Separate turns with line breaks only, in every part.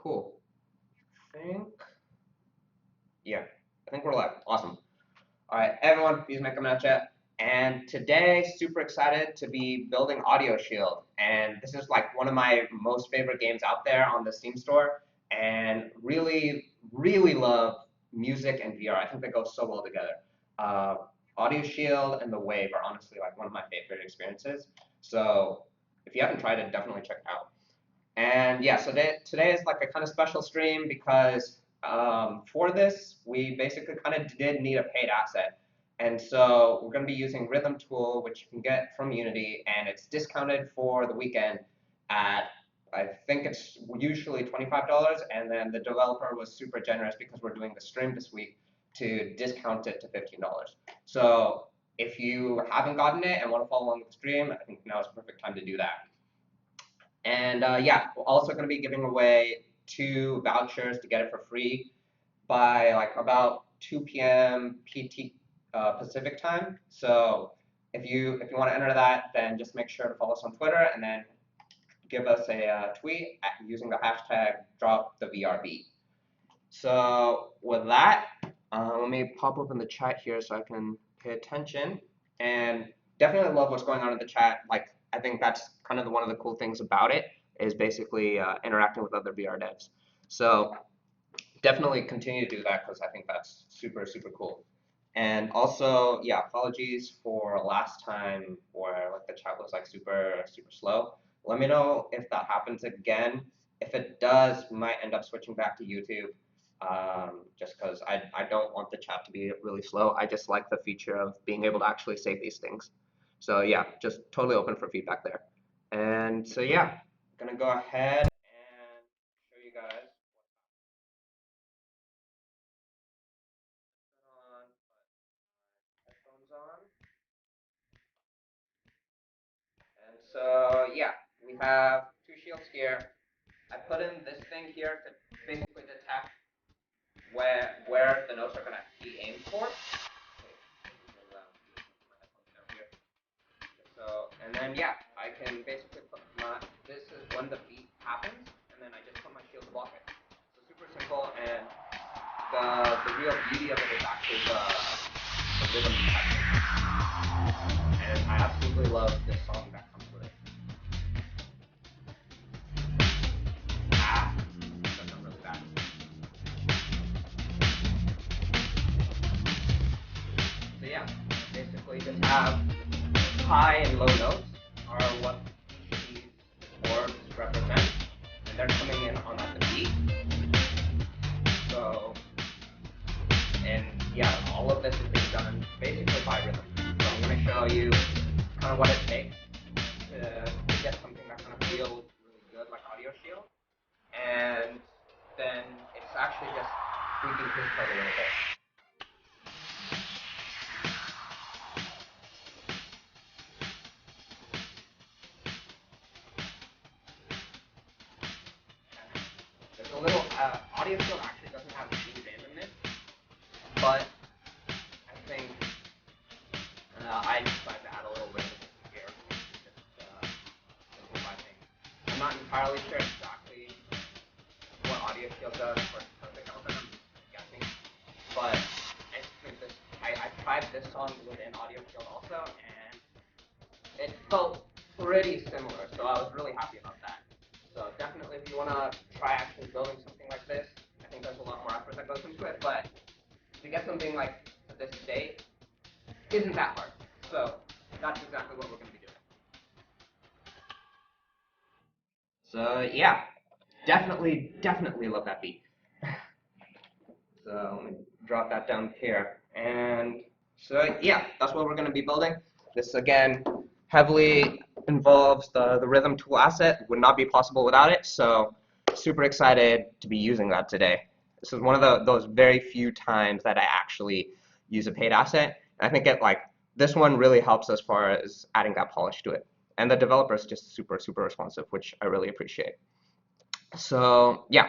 Cool. I think, yeah, I think we're live. Awesome. All right, everyone, FusionEd coming at you. And today, super excited to be building AudioShield. And this is like one of my most favorite games out there on the Steam store. And really, really love music and VR. I think they go so well together. Uh, AudioShield and the Wave are honestly like one of my favorite experiences. So if you haven't tried it, definitely check it out. And yeah, so today is like a kind of special stream because for this, we basically kind of did need a paid asset. And so we're going to be using Rhythm Tool, which you can get from Unity, and it's discounted for the weekend at, I think it's usually $25, and then the developer was super generous because we're doing the stream this week to discount it to $15. So if you haven't gotten it and want to follow along with the stream, I think now is the perfect time to do that. And yeah, we're also going to be giving away 2 vouchers to get it for free by like about 2 p.m. PT Pacific time. So if you want to enter that, then just make sure to follow us on Twitter and then give us a tweet using the hashtag #DropTheVRB. So with that, let me pop up in the chat here so I can pay attention. And definitely love what's going on in the chat. Like, I think that's kind of one of the cool things about it is basically interacting with other VR devs. So definitely continue to do that because I think that's super, super cool. And also, yeah, apologies for last time where like the chat was like super, super slow. Let me know if that happens again. If it does, we might end up switching back to YouTube just because I don't want the chat to be really slow. I just like the feature of being able to actually save these things. So yeah, just totally open for feedback there. And so yeah, I'm gonna go ahead and show you guys on headphones on. And so yeah, we have 2 shields here. I put in this thing here to basically detect where the notes are gonna be aimed for. So, and then yeah, I can basically put this is when the beat happens, and then I just put my shield to block it. So super simple, and the real beauty of it is actually the rhythm detection. And I absolutely love this song that comes with it. That sounds really bad. So yeah, basically just have high and low notes are what these chords represent, and they're coming in on at the beat. So, and yeah, all of this is being done basically by rhythm. So I'm going to show you kind of what it takes to get something that kind of feels really good like AudioShield, and then it's actually just tweaking his code a little bit. There's a little AudioShield actually doesn't have any randomness, but I think I decided to add a little randomness here. Just simplify things. I'm not entirely sure exactly what AudioShield does for perfect outcome. I'm guessing, but I think this. I tried this song within AudioShield also, and it felt pretty similar. So I was really happy about that. So definitely, if you want to try actually building something like this, I think there's a lot more effort that goes into it. But to get something like this state isn't that hard. So that's exactly what we're going to be doing. So yeah, definitely love that beat. So let me drop that down here. And so yeah, that's what we're going to be building. This again heavily involves the rhythm tool asset. Would not be possible without it. So super excited to be using that today. This is one of those very few times that I actually use a paid asset. I think this one really helps as far as adding that polish to it. And the developer is just super responsive, which I really appreciate. So yeah,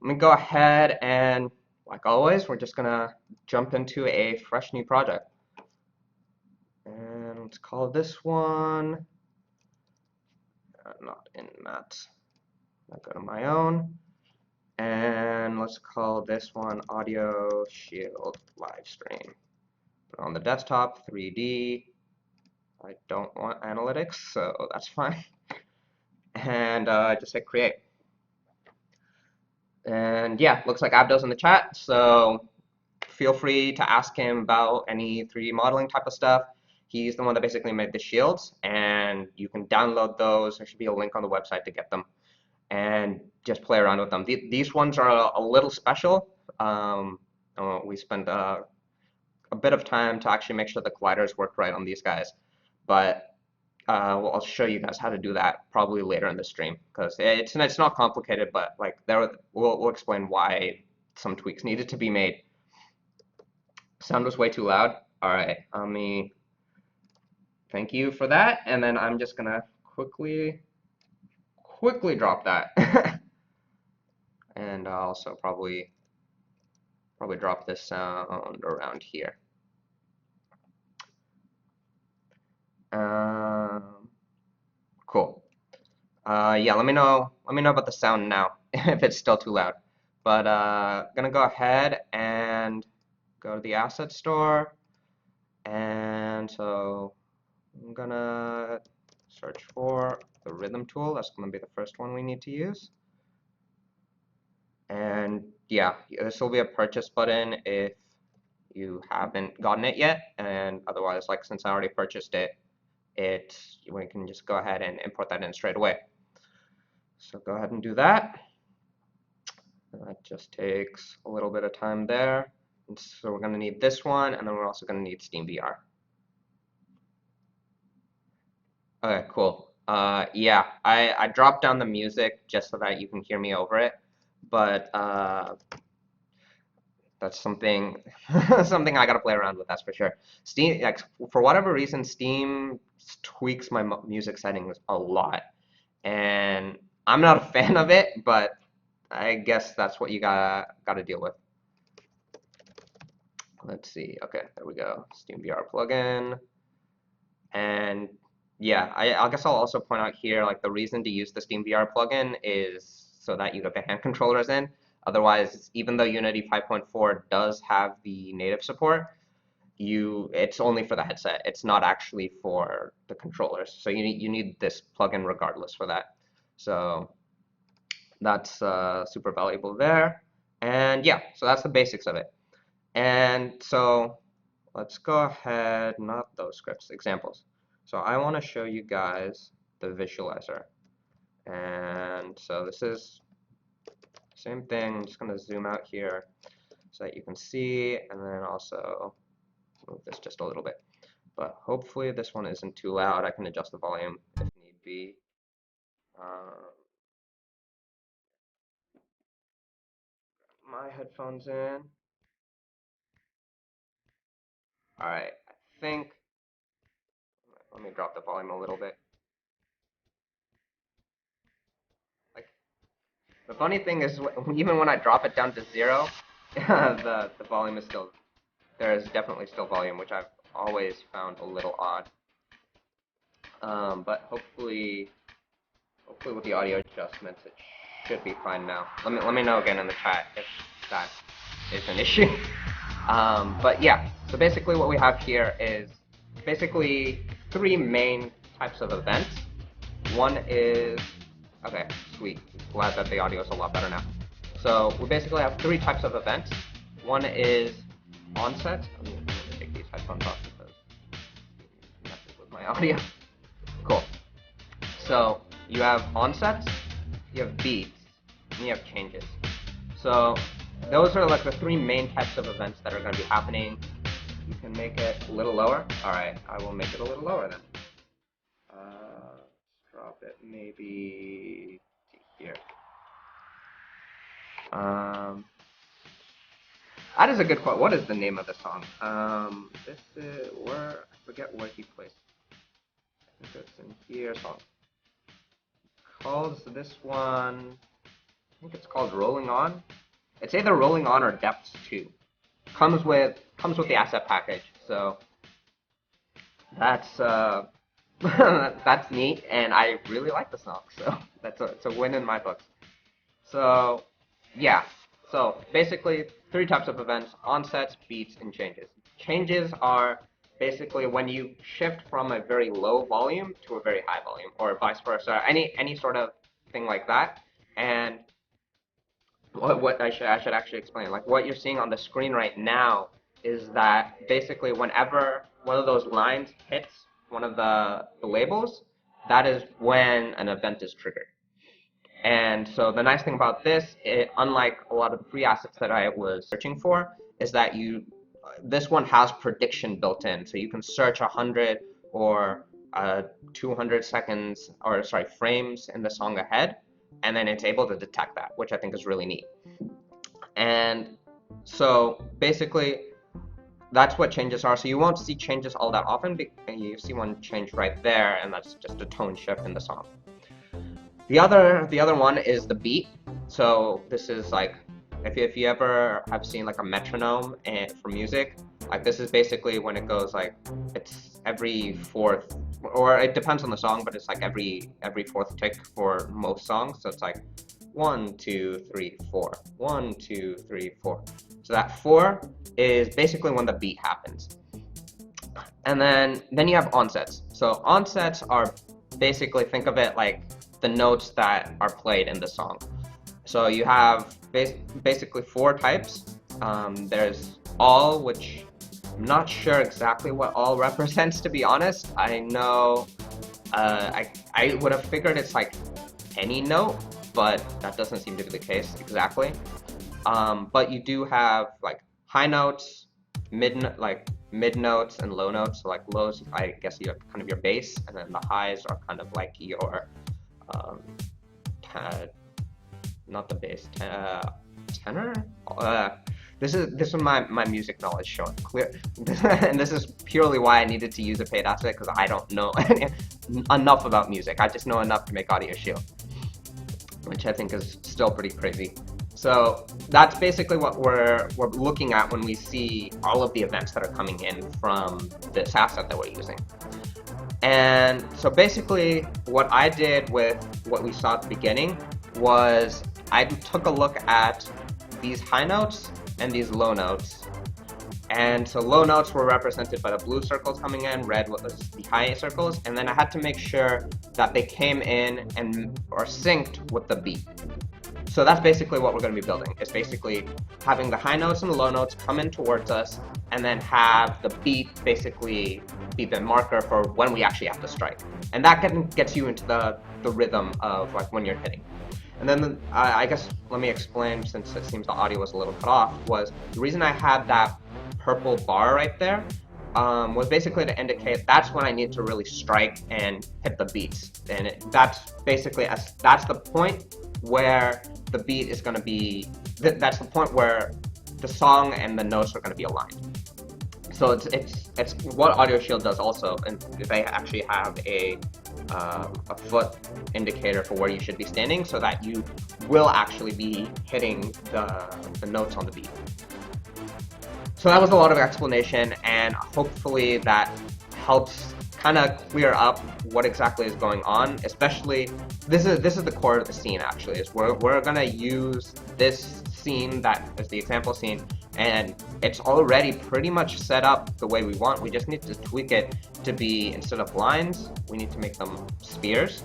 let me go ahead and, like always, we're just gonna jump into a fresh new project. And let's call this one, not in Matt, I'll go to my own. And let's call this one AudioShield Livestream. Put it on the desktop, 3D. I don't want analytics, so that's fine. And just hit create. And yeah, looks like Abdo's in the chat, so feel free to ask him about any 3D modeling type of stuff. He's the one that basically made the shields, and you can download those. There should be a link on the website to get them, and just play around with them. These ones are a little special. We spent a bit of time to actually make sure the colliders work right on these guys, but well, I'll show you guys how to do that probably later in the stream, because it's not complicated, but like we'll explain why some tweaks needed to be made. Sound was way too loud. All right, thank you for that, and then I'm just gonna quickly drop that, and I'll also probably drop this sound around here. Cool. Yeah, let me know about the sound now if it's still too loud. But gonna go ahead and go to the asset store, and so I'm gonna search for the rhythm tool. That's gonna be the first one we need to use. And yeah, this will be a purchase button if you haven't gotten it yet, and otherwise, like since I already purchased it, we can just go ahead and import that in straight away. So go ahead and do that. That just takes a little bit of time there. And so we're going to need this one, and then we're also going to need SteamVR. Okay, cool. Yeah, I dropped down the music just so that you can hear me over it, but that's something something I got to play around with, that's for sure. Steam, like, for whatever reason, Steam tweaks my music settings a lot, and I'm not a fan of it, but I guess that's what you gotta deal with. Let's see. Okay, there we go. SteamVR plugin. And yeah, I guess I'll also point out here, like the reason to use the SteamVR plugin is so that you get the hand controllers in. Otherwise, even though Unity 5.4 does have the native support, it's only for the headset. It's not actually for the controllers. So you need this plugin regardless for that. So that's super valuable there. And yeah, so that's the basics of it. And so let's go ahead, not those scripts, examples. So I want to show you guys the visualizer. And so this is same thing. I'm just going to zoom out here so that you can see, and then also move this just a little bit. But hopefully this one isn't too loud. I can adjust the volume if need be. My headphones in. All right, I think, let me drop the volume a little bit. Like, the funny thing is, even when I drop it down to 0, the volume is still, there is definitely still volume, which I've always found a little odd. But hopefully with the audio adjustments, it should be fine now. Let me know again in the chat if that is an issue. But yeah, so basically what we have here is basically 3 main types of events. One is, okay, sweet, glad that the audio is a lot better now. So we basically have 3 types of events. One is onset. I'm going to take these headphones off because it messes with my audio. Cool. So you have onsets, you have beats, and you have changes. So those are like the 3 main types of events that are going to be happening. You can make it a little lower. All right, I will make it a little lower then. Drop it maybe here. That is a good quote. What is the name of the song? This is I forget where he plays. I think it's in here. Song. Calls this one. I think it's called Rolling On. It's either Rolling On or Depths 2. Comes with the asset package. So that's that's neat, and I really like the song. So it's a win in my books. So Yeah. So basically, three types of events: onsets, beats, and changes. Changes are basically when you shift from a very low volume to a very high volume, or vice versa. Any sort of thing like that. And what I should actually explain. Like what you're seeing on the screen right now is that basically whenever one of those lines hits one of the labels, that is when an event is triggered. And so the nice thing about this, unlike a lot of the pre-assets that I was searching for, is that this one has prediction built in. So you can search 100 or 200 seconds, or sorry, frames in the song ahead, and then it's able to detect that, which I think is really neat. And so basically, that's what changes are. So you won't see changes all that often. You see one change right there, and that's just a tone shift in the song. The other one is the beat. So this is like if you ever have seen like a metronome for music, like this is basically when it goes like it's every fourth, or it depends on the song, but it's like every fourth tick for most songs. So it's like 1, 2, 3, 4, 1, 2, 3, 4. So that 4 is basically when the beat happens. And then you have onsets. So onsets are basically, think of it like the notes that are played in the song. So you have basically 4 types. There's all, which I'm not sure exactly what all represents, to be honest. I know I would have figured it's like any note, but that doesn't seem to be the case exactly. But you do have like high notes, mid notes and low notes. So like lows, I guess you have kind of your bass, and then the highs are kind of like your um, not the bass, tenor. This is my music knowledge showing clear, and this is purely why I needed to use a paid asset, because I don't know enough about music. I just know enough to make AudioShield, which I think is still pretty crazy. So that's basically what we're looking at when we see all of the events that are coming in from this asset that we're using. And so basically what I did with what we saw at the beginning was I took a look at these high notes and these low notes. And so low notes were represented by the blue circles coming in, red was the high circles, and then I had to make sure that they came in and are synced with the beat. So that's basically what we're going to be building. It's basically having the high notes and the low notes come in towards us, and then have the beat basically be the marker for when we actually have to strike. And that gets you into the rhythm of like when you're hitting. And then I guess let me explain, since it seems the audio was a little cut off, was the reason I had that purple bar right there was basically to indicate that's when I need to really strike and hit the beats. And that's basically, that's the point where the beat is going to be, that's the point where the song and the notes are going to be aligned. So it's what AudioShield does also, and they actually have a foot indicator for where you should be standing, so that you will actually be hitting the notes on the beat. So that was a lot of explanation, and hopefully that helps kind of clear up what exactly is going on. Especially, this is the core of the scene actually, is we're gonna use this scene that is the example scene, and it's already pretty much set up the way we want. We just need to tweak it to be, instead of lines, we need to make them spheres.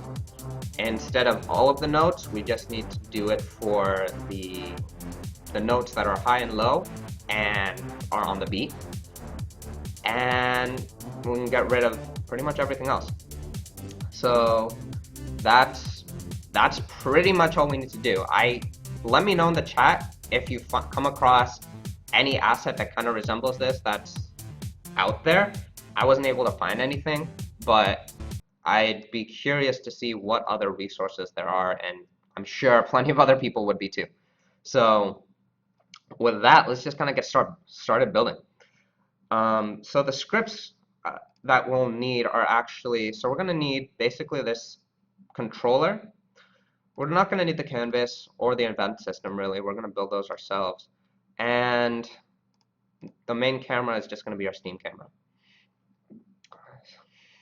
Instead of all of the notes, we just need to do it for the notes that are high and low and are on the beat. And we can get rid of pretty much everything else. So that's pretty much all we need to do. Let me know in the chat if you come across any asset that kind of resembles this that's out there. I wasn't able to find anything, but I'd be curious to see what other resources there are, and I'm sure plenty of other people would be too. So with that, let's just kind of get started building. So the scripts that we'll need are actually, so we're going to need basically this controller. We're not going to need the canvas or the event system, really. We're going to build those ourselves. And the main camera is just going to be our Steam camera.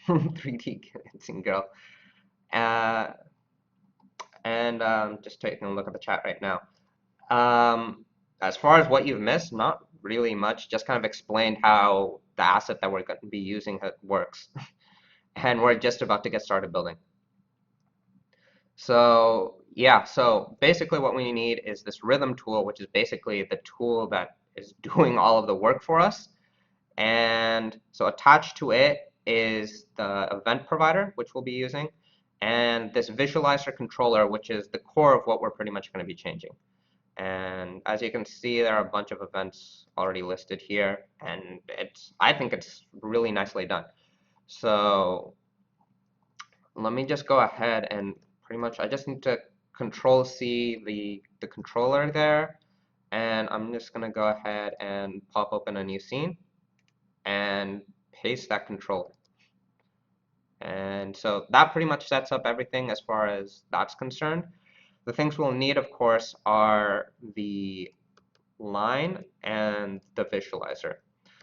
3D dancing girl. And just taking a look at the chat right now. As far as what you've missed, not really much. Just kind of explained how the asset that we're going to be using works. And we're just about to get started building. So yeah, so basically what we need is this rhythm tool, which is basically the tool that is doing all of the work for us. And so attached to it is the event provider, which we'll be using, and this visualizer controller, which is the core of what we're pretty much going to be changing. And as you can see, there are a bunch of events already listed here, and I think it's really nicely done. So let me just go ahead and pretty much, I just need to Control C the controller there, and I'm just gonna go ahead and pop open a new scene and paste that controller. And so that pretty much sets up everything as far as that's concerned. The things we'll need, of course, are the line and the visualizer.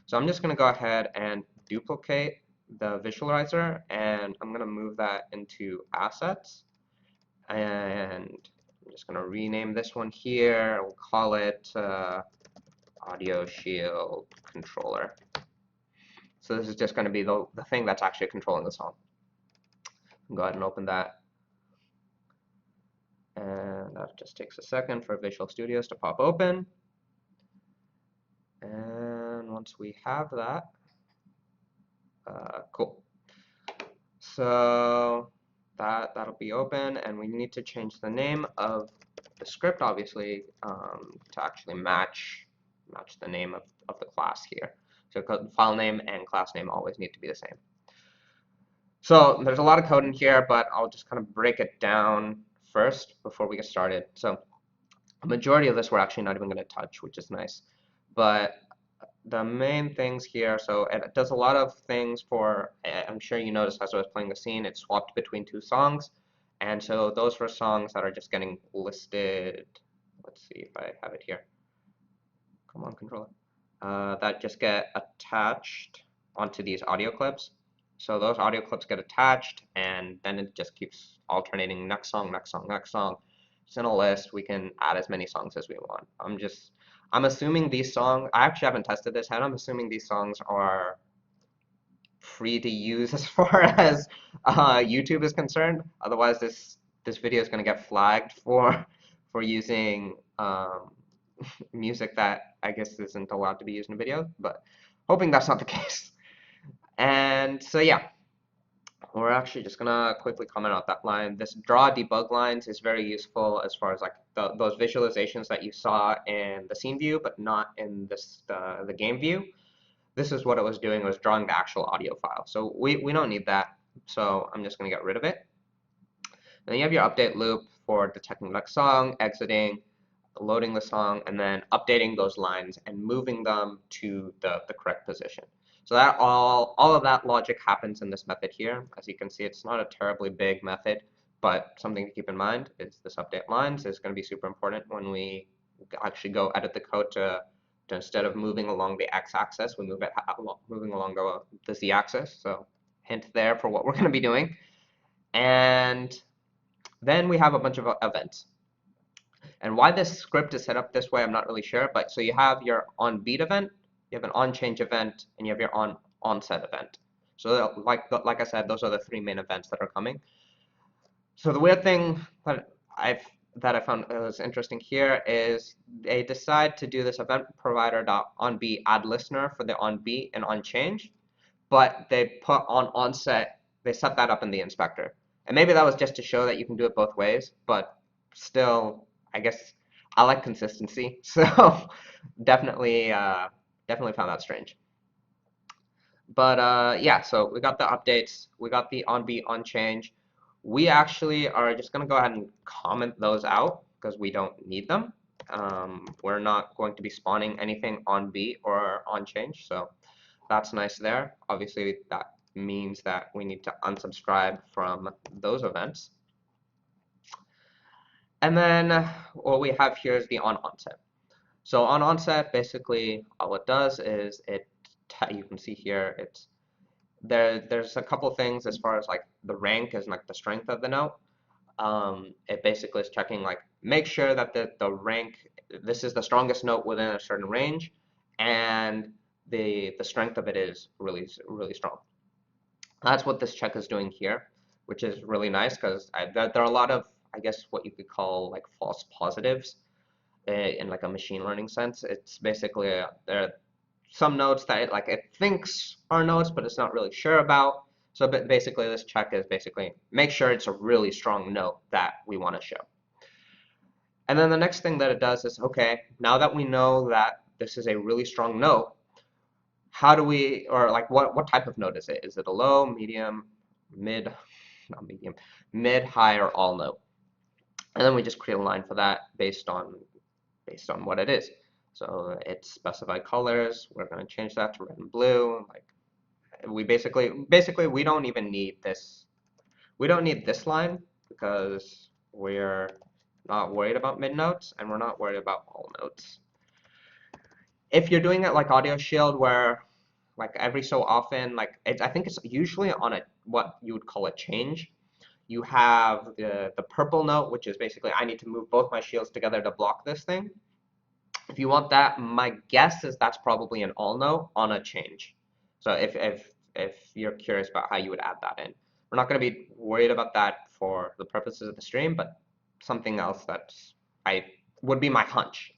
So I'm just going to go ahead and duplicate the visualizer, and I'm going to move that into assets. And I'm just going to rename this one here. We'll call it AudioShield controller. So this is just going to be the thing that's actually controlling the song. Go ahead and open that. And that just takes a second for Visual Studios to pop open. And once we have that, cool. So that'll be open, and we need to change the name of the script, obviously, to actually match the name of the class here. So file name and class name always need to be the same. So there's a lot of code in here, but I'll just kind of break it down first before we get started. So a majority of this we're actually not even going to touch, which is nice. But the main things here, so it does a lot of things for, I'm sure you noticed as I was playing the scene, it swapped between two songs. And so those were songs that are just getting listed. Let's see if I have it here. Come on, controller. That just get attached onto these audio clips. So those audio clips get attached, and then it just keeps alternating next song, next song, next song. It's in a list. We can add as many songs as we want. I'm assuming these songs, I actually haven't tested this yet. I'm assuming these songs are free to use as far as YouTube is concerned. Otherwise, this video is going to get flagged for using music that I guess isn't allowed to be used in a video, but hoping that's not the case. And so yeah, we're actually just gonna quickly comment on that line. This draw debug lines is very useful as far as like those visualizations that you saw in the scene view, but not in the game view. This is what it was doing, was drawing the actual audio file. So we don't need that, so I'm just gonna get rid of it. And then you have your update loop for detecting the next song, exiting, loading the song, and then updating those lines and moving them to the correct position. So that all of that logic happens in this method here. As you can see, it's not a terribly big method, but something to keep in mind is this update lines is going to be super important when we actually go edit the code to instead of moving along the x-axis, we move it moving along the z-axis. So hint there for what we're going to be doing. And then we have a bunch of events. And why this script is set up this way, I'm not really sure. But so you have your onBeat event, you have an onChange event, and you have your onset event. So like I said, those are the three main events that are coming. So the weird thing that I found was interesting here is they decide to do this event provider.onBeat add listener for the onBeat and onChange, but they put onset, they set that up in the inspector. And maybe that was just to show that you can do it both ways, but still, I guess I like consistency, so definitely found that strange. But yeah, so we got the updates, we got the onBeat, onChange. We actually are just going to go ahead and comment those out because we don't need them. We're not going to be spawning anything onBeat or onChange, so that's nice there. Obviously, that means that we need to unsubscribe from those events. And then what we have here is the onset. So on onset, basically all it does is you can see here there's a couple things as far as like the rank is like the strength of the note. It basically is checking like make sure that the rank this is the strongest note within a certain range, and the strength of it is really strong. That's what this check is doing here, which is really nice because there are a lot of, I guess, what you could call like false positives in like a machine learning sense. It's basically there are some notes that it thinks are notes, but it's not really sure about. So basically, this check is basically make sure it's a really strong note that we want to show. And then the next thing that it does is, okay, now that we know that this is a really strong note, how do we, or like what type of note is it? Is it a low, medium, mid, not medium, mid, high, or all note? And then we just create a line for that based on what it is. So it's specified colors. We're going to change that to red and blue. Like we basically we don't even need this. We don't need this line because we're not worried about mid notes and we're not worried about all notes. If you're doing it like AudioShield, where like every so often, like I think it's usually on a what you would call a change. You have the purple note, which is basically I need to move both my shields together to block this thing. If you want that, my guess is that's probably an all note on a change. So if you're curious about how you would add that in, we're not going to be worried about that for the purposes of the stream, but something else that's would be my hunch.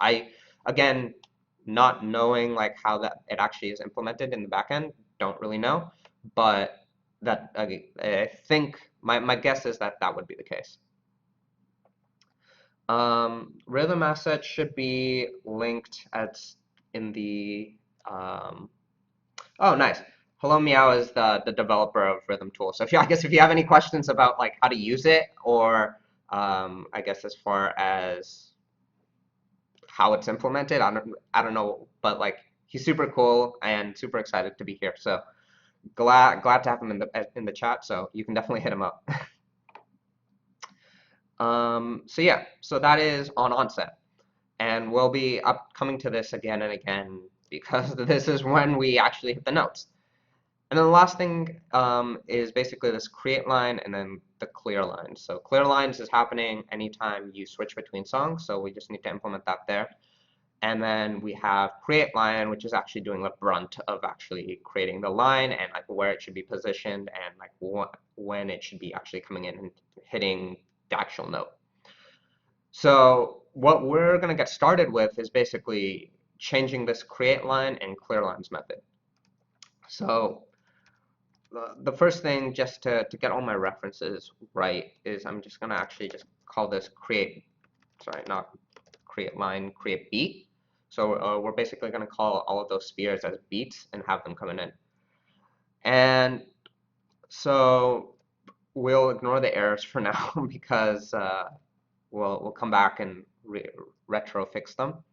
Again, not knowing like how that it actually is implemented in the backend, don't really know, but that I think my guess is that that would be the case. Rhythm asset should be linked in the oh, nice. Hello Meow is the developer of Rhythm Tool. So I guess if you have any questions about like how to use it, or I guess as far as how it's implemented, I don't know, but like he's super cool and super excited to be here. So glad to have him in the chat. So you can definitely hit him up. So yeah, so that is on onset. And we'll be coming to this again and again because this is when we actually hit the notes. And then the last thing is basically this create line and then the clear line. So clear lines is happening anytime you switch between songs. So we just need to implement that there. And then we have create line, which is actually doing the brunt of actually creating the line and like where it should be positioned and like when it should be actually coming in and hitting the actual note. So what we're going to get started with is basically changing this create line and clear lines method. So the first thing, just to get all my references right, is I'm just going to actually just call this create, sorry, not create line, create beat. So we're basically going to call all of those spheres as beats and have them coming in. And so we'll ignore the errors for now because we'll come back and retro fix them.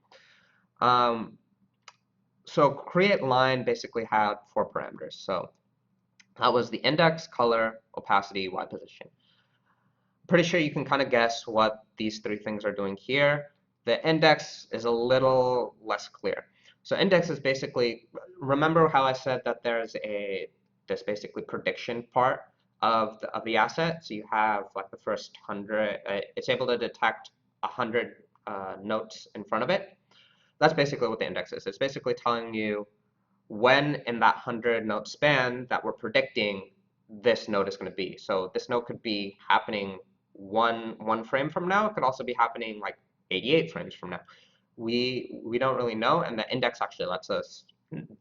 So create line basically had 4 parameters. So that was the index, color, opacity, Y position. Pretty sure you can kind of guess what these 3 things are doing here. The index is a little less clear. So index is basically, remember how I said that there's this basically prediction part of the asset. So you have like the first 100, it's able to detect 100 notes in front of it. That's basically what the index is. It's basically telling you when in that 100 note span that we're predicting this note is going to be. So this note could be happening one frame from now. It could also be happening like 88 frames from now. We don't really know, and the index actually lets us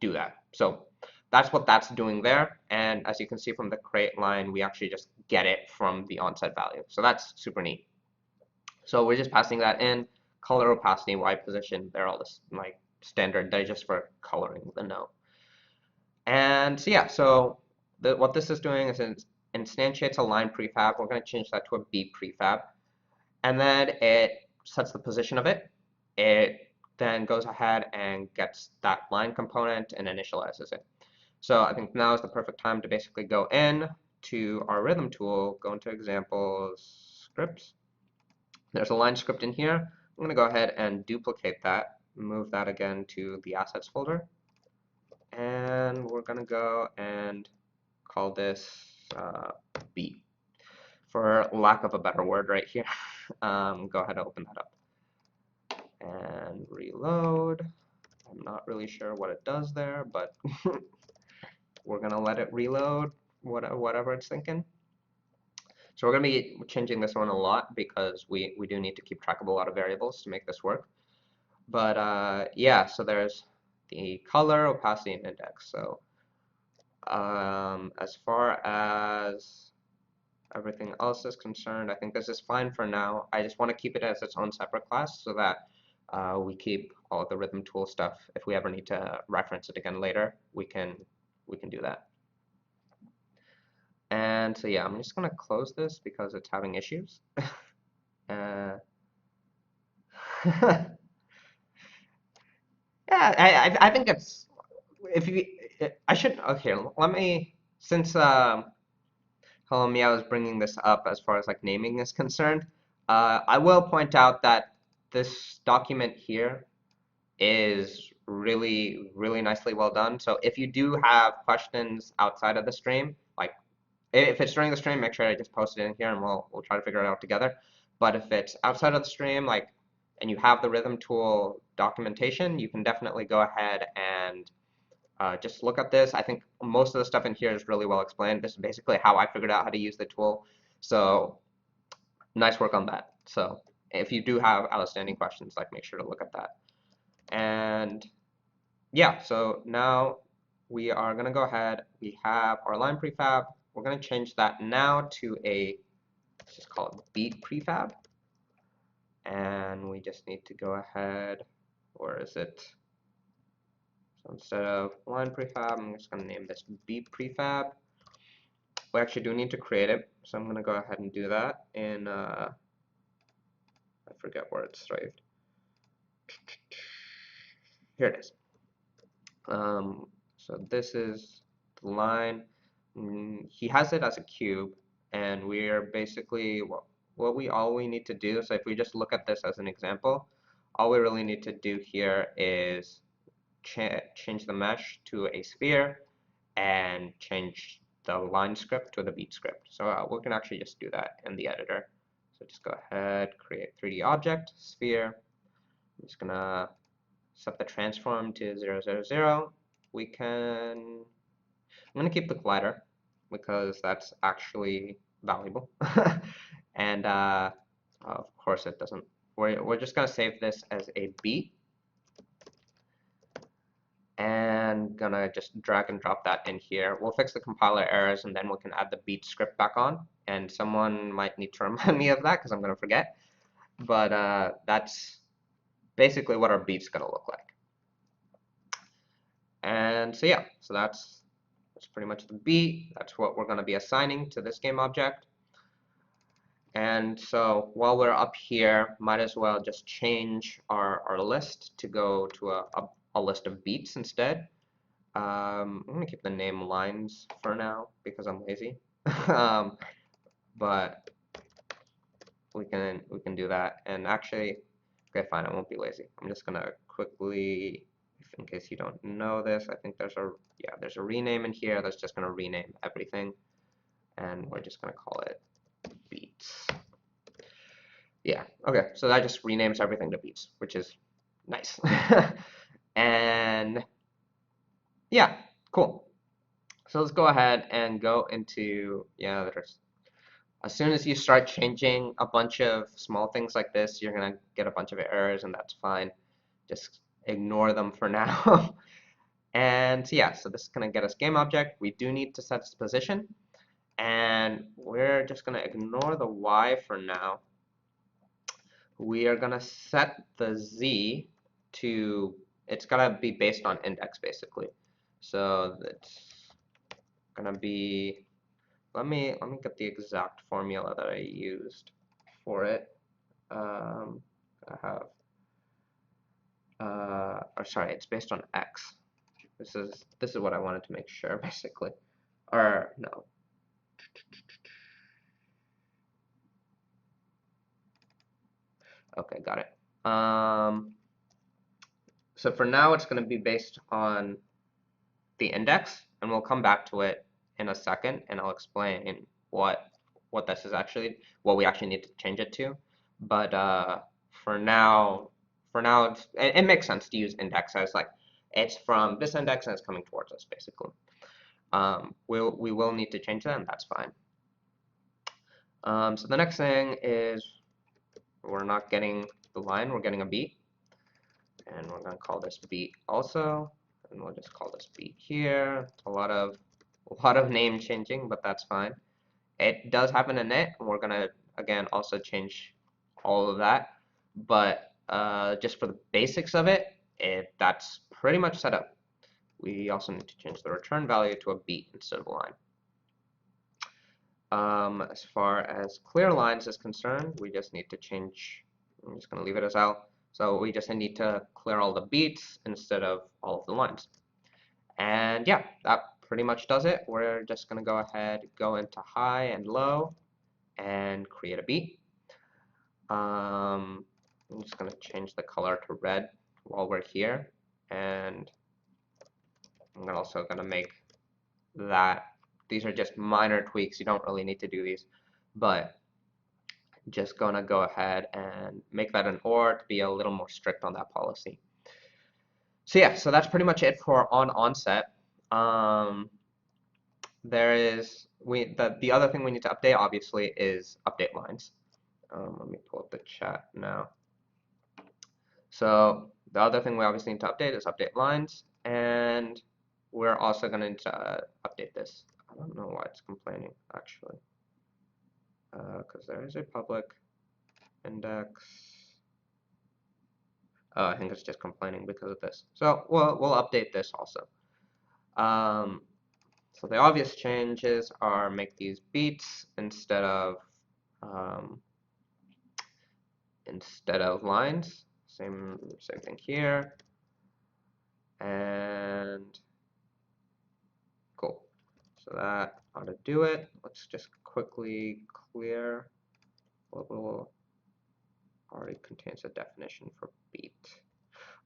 do that. So that's what that's doing there. And as you can see from the create line, we actually just get it from the onset value. So that's super neat. So we're just passing that in. Color, opacity, Y position, they're all this like standard. They're just for coloring the note. And so yeah, so what this is doing is it instantiates a line prefab. We're going to change that to a beat prefab. And then it sets the position of it. It then goes ahead and gets that line component and initializes it. So I think now is the perfect time to basically go in to our rhythm tool, go into examples, scripts. There's a line script in here. I'm going to go ahead and duplicate that, move that again to the assets folder. And we're going to go and call this beat, for lack of a better word right here. Go ahead and open that up. and reload. I'm not really sure what it does there, but we're gonna let it reload whatever it's thinking. So we're gonna be changing this one a lot because we do need to keep track of a lot of variables to make this work. But yeah, so there's the color, opacity, and index. So as far as everything else is concerned, I think this is fine for now. I just want to keep it as its own separate class so that we keep all of the rhythm tool stuff. If we ever need to reference it again later, we can do that. And so yeah, I'm just gonna close this because it's having issues. uh, yeah, I think it's if you I should okay. Let me since Hello Meow is bringing this up as far as like naming is concerned. I will point out that this document here is really nicely well done. So if you do have questions outside of the stream, like if it's during the stream, make sure I just post it in here and we'll try to figure it out together. But if it's outside of the stream, like and you have the rhythm tool documentation, you can definitely go ahead and just look at this. I think most of the stuff in here is really well explained. This is basically how I figured out how to use the tool. So nice work on that. So if you do have outstanding questions, like make sure to look at that. And yeah, so now we are going to go ahead. We have our line prefab. We're going to change that now to a, let's just call it beat prefab. And we just need to go ahead, or is it? So instead of line prefab, I'm just going to name this beat prefab. We actually do need to create it, so I'm going to go ahead and do that in, I forget where it's saved. Here it is. So this is the line. He has it as a cube, and we're basically all we need to do. So if we just look at this as an example, all we really need to do here is change the mesh to a sphere and change the line script to the beat script. So we can actually just do that in the editor. So just go ahead, create 3D object, sphere. I'm just gonna set the transform to 0, 0, 0. We can, I'm gonna keep the collider because that's actually valuable. And of course it doesn't, we're just gonna save this as a beat. And gonna just drag and drop that in here. We'll fix the compiler errors and then we can add the beat script back on. And someone might need to remind me of that because I'm gonna forget. But that's basically what our beat's gonna look like. And so yeah, so that's pretty much the beat. That's what we're gonna be assigning to this game object. And so while we're up here, might as well just change our list to go to a list of beats instead. I'm gonna keep the name lines for now because I'm lazy. But we can do that. And actually, okay, fine, I won't be lazy. I'm just gonna quickly, in case you don't know this, I think there's a rename in here that's just gonna rename everything, and we're just gonna call it beats. Yeah, okay, so that just renames everything to beats, which is nice. And yeah, cool. So let's go ahead and go into, as soon as you start changing a bunch of small things like this, you're gonna get a bunch of errors, and that's fine. Just ignore them for now. And so yeah, so this is gonna get us game object. We do need to set its position, and we're just gonna ignore the Y for now. We are gonna set the Z to, it's gonna be based on index basically. So it's gonna be, let me get the exact formula that I used for it. I have, or sorry, it's based on X. This is what I wanted to make sure basically, or no. Okay, got it. So for now, it's going to be based on the index, and we'll come back to it in a second, and I'll explain what this is actually, what we actually need to change it to. But for now, for now, it makes sense to use index as like it's from this index and it's coming towards us basically. We will need to change that, and that's fine. So the next thing is we're not getting the line, we're getting a beat, and we're going to call this beat also, and we'll just call this beat here. It's a lot of name changing, but that's fine. It does have an init, and we're going to again also change all of that, but just for the basics of it, that's pretty much set up. We also need to change the return value to a beat instead of a line. As far as clear lines is concerned, we just need to change, I'm just going to leave it as out. So we just need to clear all the beats instead of all of the lines. And yeah, that pretty much does it. We're just going to go ahead, go into high and low, and create a beat. I'm just going to change the color to red while we're here. And I'm also going to make that, these are just minor tweaks, you don't really need to do these, but just gonna go ahead and make that an OR to be a little more strict on that policy. So yeah, so that's pretty much it for on onset. There is the other thing we need to update obviously is update lines. Let me pull up the chat now. So the other thing we obviously need to update is update lines, and we're also going to need to update this. I don't know why it's complaining actually, because there is a public index. Oh, I think it's just complaining because of this. So we'll update this also. So the obvious changes are make these beats instead of lines. Same thing here. And cool. So that ought to do it. Let's just quickly clear what already contains a definition for beat.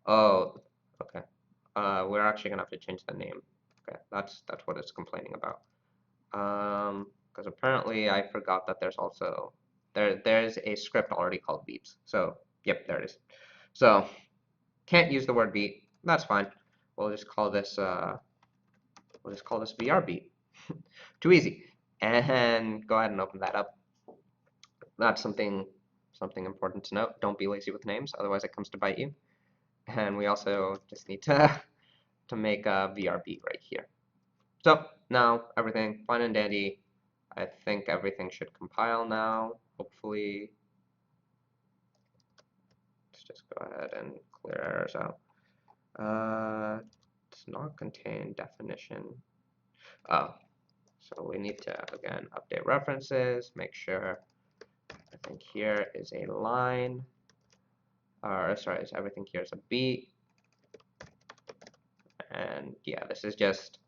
Oh, okay. We're actually gonna have to change the name. Okay, that's what it's complaining about. Because apparently I forgot that there's also there's a script already called beats. So yep, there it is. So can't use the word beat. That's fine. We'll just call this VR beat. Too easy. And go ahead and open that up. That's something important to note. Don't be lazy with names, otherwise it comes to bite you. And we also just need to make a VR beat right here. So now everything fine and dandy. I think everything should compile now. Hopefully, let's just go ahead and clear errors out. Does not contain definition. Oh, so we need to again update references. Make sure. I think here is a line. Or sorry, everything here is a beat. And yeah, this is just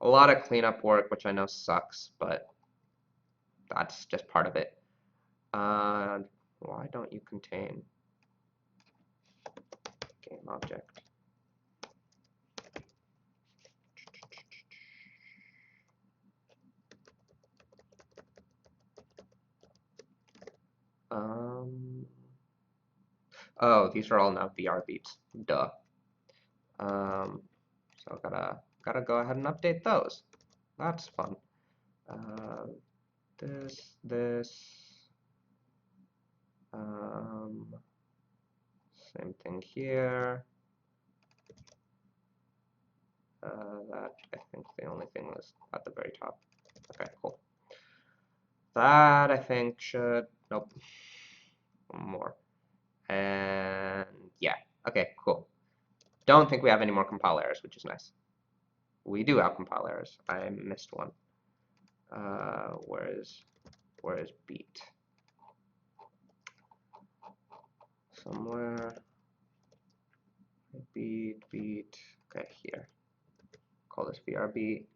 a lot of cleanup work, which I know sucks, but that's just part of it. Why don't you contain game object? Oh, these are all now VR beats. Duh. So gotta go ahead and update those. That's fun. Same thing here. That I think the only thing was at the very top. Okay, cool. That I think should, nope, one more. And yeah, okay, cool. Don't think we have any more compile errors, which is nice. We do have compile errors. I missed one. Where is beat? Somewhere. Beat. Okay, here. Call this VR beat.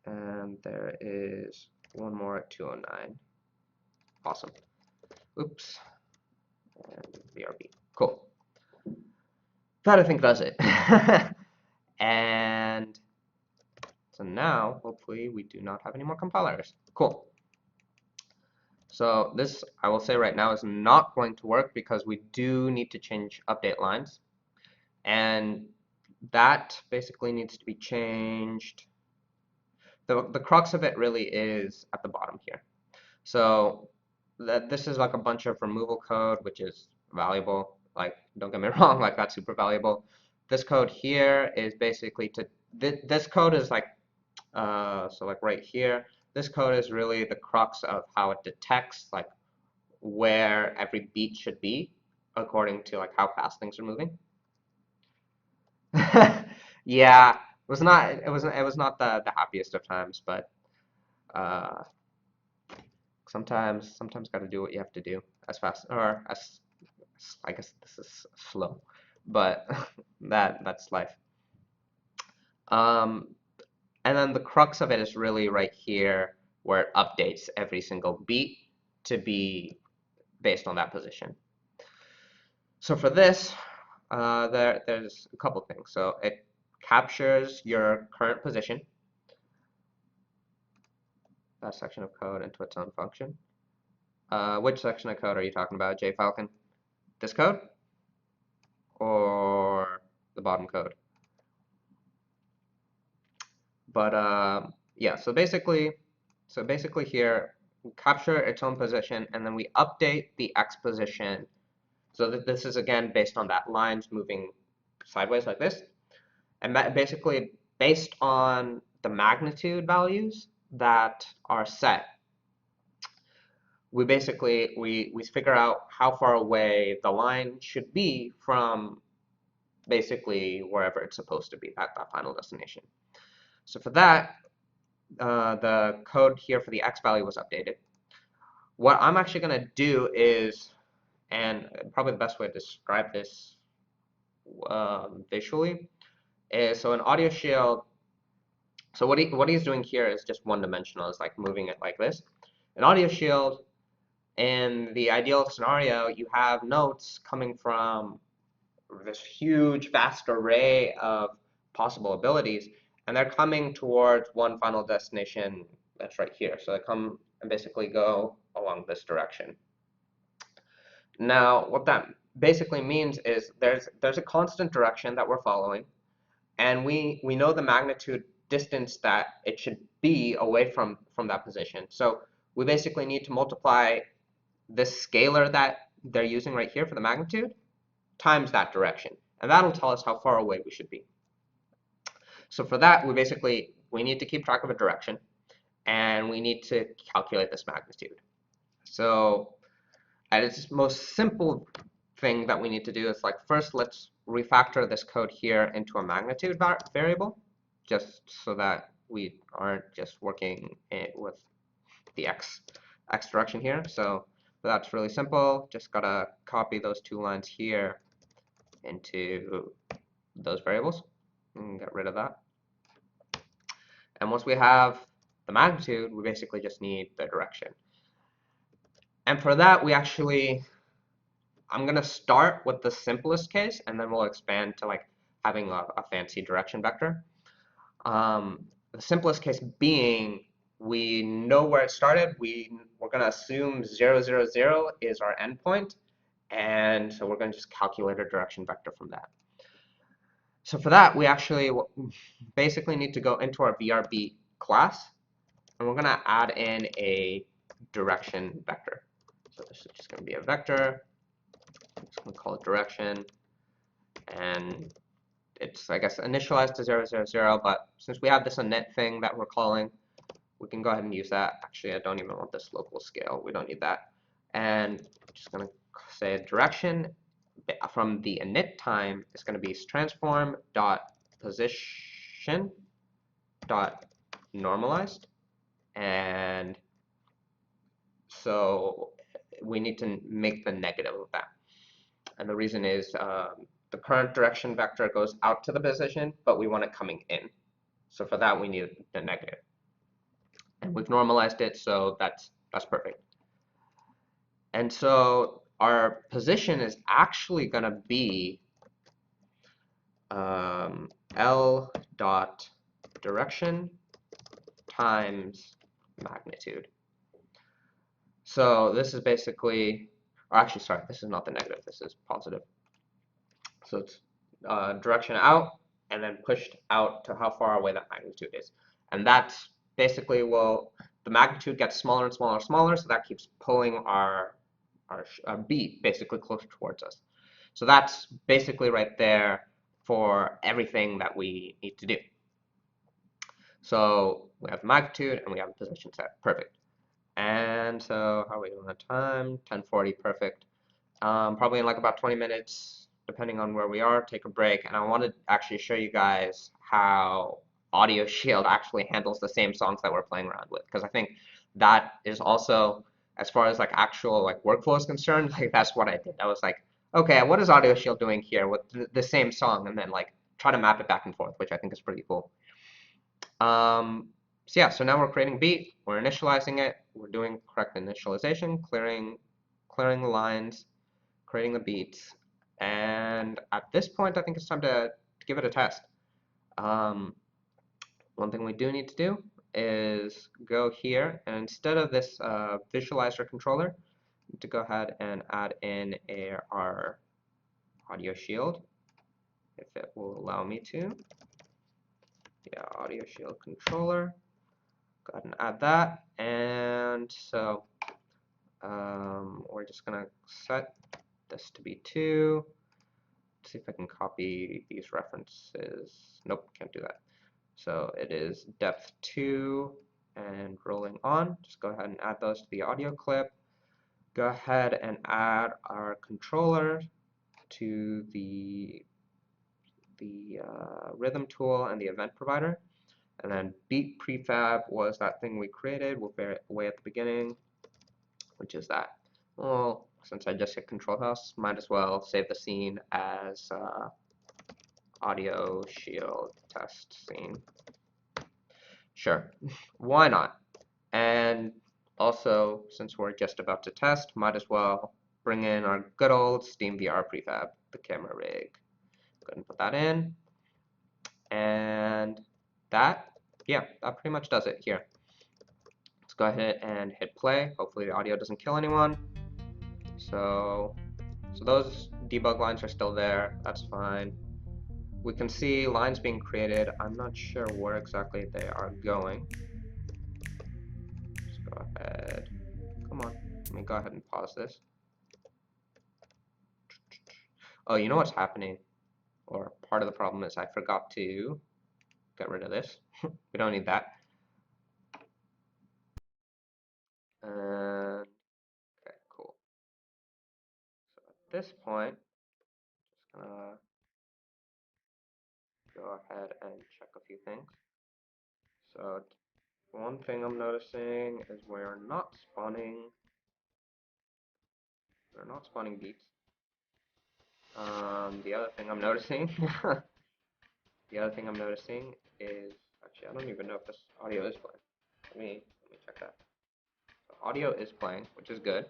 And there is one more at 209. Awesome. Oops. And VR beat. Cool. That I think does it. And so now, hopefully, we do not have any more compile errors. Cool. So this, I will say right now, is not going to work because we do need to change update lines. And that basically needs to be changed. The crux of it really is at the bottom here. So this is like a bunch of removal code, which is valuable. Like, don't get me wrong, like that's super valuable. This code here is basically this code is like, so like right here, this code is really the crux of how it detects like where every beat should be according to like how fast things are moving. Yeah, it was not the happiest of times, but uh, sometimes got to do what you have to do as fast or as I guess this is slow, but that's life. Um, and then the crux of it is really right here where it updates every single beat to be based on that position. So for this, there's a couple things. So it captures your current position, that section of code, into its own function. Which section of code are you talking about, JFalcon? This code or the bottom code? But yeah, so basically here we capture its own position and then we update the x position. So that this is again based on that lines moving sideways like this, and basically based on the magnitude values that are set, we basically we figure out how far away the line should be from basically wherever it's supposed to be at that final destination. So for that, the code here for the x value was updated. What I'm actually going to do is, and probably the best way to describe this visually, is so in AudioShield, so what he's doing here is just one-dimensional. It's like moving it like this. In AudioShield, in the ideal scenario, you have notes coming from this huge, vast array of possible abilities, and they're coming towards one final destination that's right here. So they come and basically go along this direction. Now, what that basically means is there's a constant direction that we're following, and we know the magnitude distance that it should be away from that position. So we basically need to multiply this scalar that they're using right here for the magnitude times that direction, and that'll tell us how far away we should be. So for that, we need to keep track of a direction, and we need to calculate this magnitude. So at its most simple thing that we need to do is like, first let's refactor this code here into a magnitude variable, just so that we aren't just working with the x direction here. So that's really simple. Just gotta copy those two lines here into those variables and get rid of that. And once we have the magnitude, we basically just need the direction. And for that, I'm going to start with the simplest case, and then we'll expand to like having a fancy direction vector. The simplest case being, we know where it started. We're going to assume 0, 0, 0 is our endpoint, and so we're going to just calculate a direction vector from that. So for that, we actually basically need to go into our VRB class, and we're going to add in a direction vector. So this is just going to be a vector. I'm just going to call it direction, and it's, I guess, initialized to 0, 0, 0, but since we have this init thing that we're calling, we can go ahead and use that. Actually, I don't even want this local scale. We don't need that. And I'm just going to say direction from the init time is going to be transform dot position dot normalized, and so we need to make the negative of that. And the reason is the current direction vector goes out to the position, but we want it coming in. So for that, we need the negative. And we've normalized it, so that's perfect. And so our position is actually going to be L dot direction times magnitude. So this is basically, or actually, sorry, this is not the negative, this is positive. So it's direction out and then pushed out to how far away that magnitude is. And that's basically, well, the magnitude gets smaller and smaller and smaller, so that keeps pulling our beat basically closer towards us. So that's basically right there for everything that we need to do. So we have the magnitude and we have the position set. Perfect. And so how are we doing on time? 10:40, perfect. Probably in like about 20 minutes, depending on where we are, take a break. And I want to actually show you guys how AudioShield actually handles the same songs that we're playing around with, because I think that is also, as far as like actual like workflow is concerned, like that's what I did. I was like, okay, what is AudioShield doing here with the same song, and then like try to map it back and forth, which I think is pretty cool. So yeah, so now we're creating beat, we're initializing it, we're doing correct initialization, clearing the lines, creating the beats, and at this point, I think it's time to give it a test. One thing we do need to do is go here, and instead of this visualizer controller, to go ahead and add in our AudioShield, if it will allow me to. Yeah, AudioShield controller. Go ahead and add that, and so we're just gonna set this to be 2. Let's see if I can copy these references. Nope, can't do that. So it is depth 2 and rolling on. Just go ahead and add those to the audio clip. Go ahead and add our controller to the rhythm tool and the event provider. And then beat prefab was that thing we created way at the beginning, which is that. Well, since I just hit Control House, might as well save the scene as AudioShield test scene. Sure, why not? And also, since we're just about to test, might as well bring in our good old Steam VR prefab, the camera rig. Go ahead and put that in. And that, yeah, that pretty much does it here. Let's go ahead and hit play. Hopefully the audio doesn't kill anyone. So those debug lines are still there. That's fine. We can see lines being created. I'm not sure where exactly they are going. Let's go ahead. Come on. Let me go ahead and pause this. Oh, you know what's happening? Or part of the problem is I forgot to get rid of this. We don't need that. And okay, cool. So at this point, just gonna go ahead and check a few things. So one thing I'm noticing is we're not spawning beats. The other thing I'm noticing is actually I don't even know if this audio is playing. Let me check that. So audio is playing, which is good.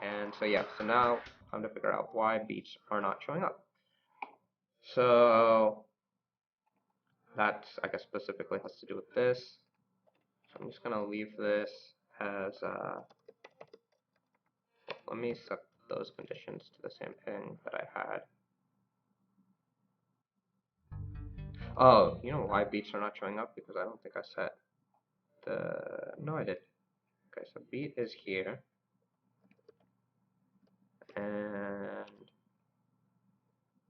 And so yeah, so now time to figure out why beats are not showing up. So that I guess specifically has to do with this. So I'm just gonna leave this as let me set those conditions to the same thing that I had. Oh, you know why beats are not showing up? Because I don't think I set no, I did. Okay, so beat is here. And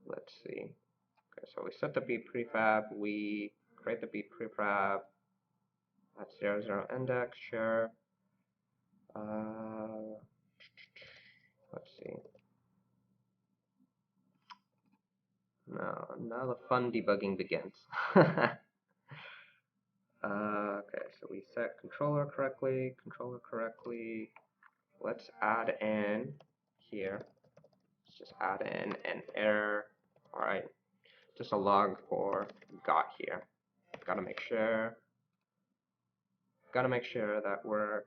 let's see. Okay, so we set the beat prefab, we create the beat prefab at 00 index, sure. Let's see. Now the fun debugging begins. Okay, so we set controller correctly. Let's add in here. Let's just add in an error. All right, just a log for got here. Gotta make sure that we're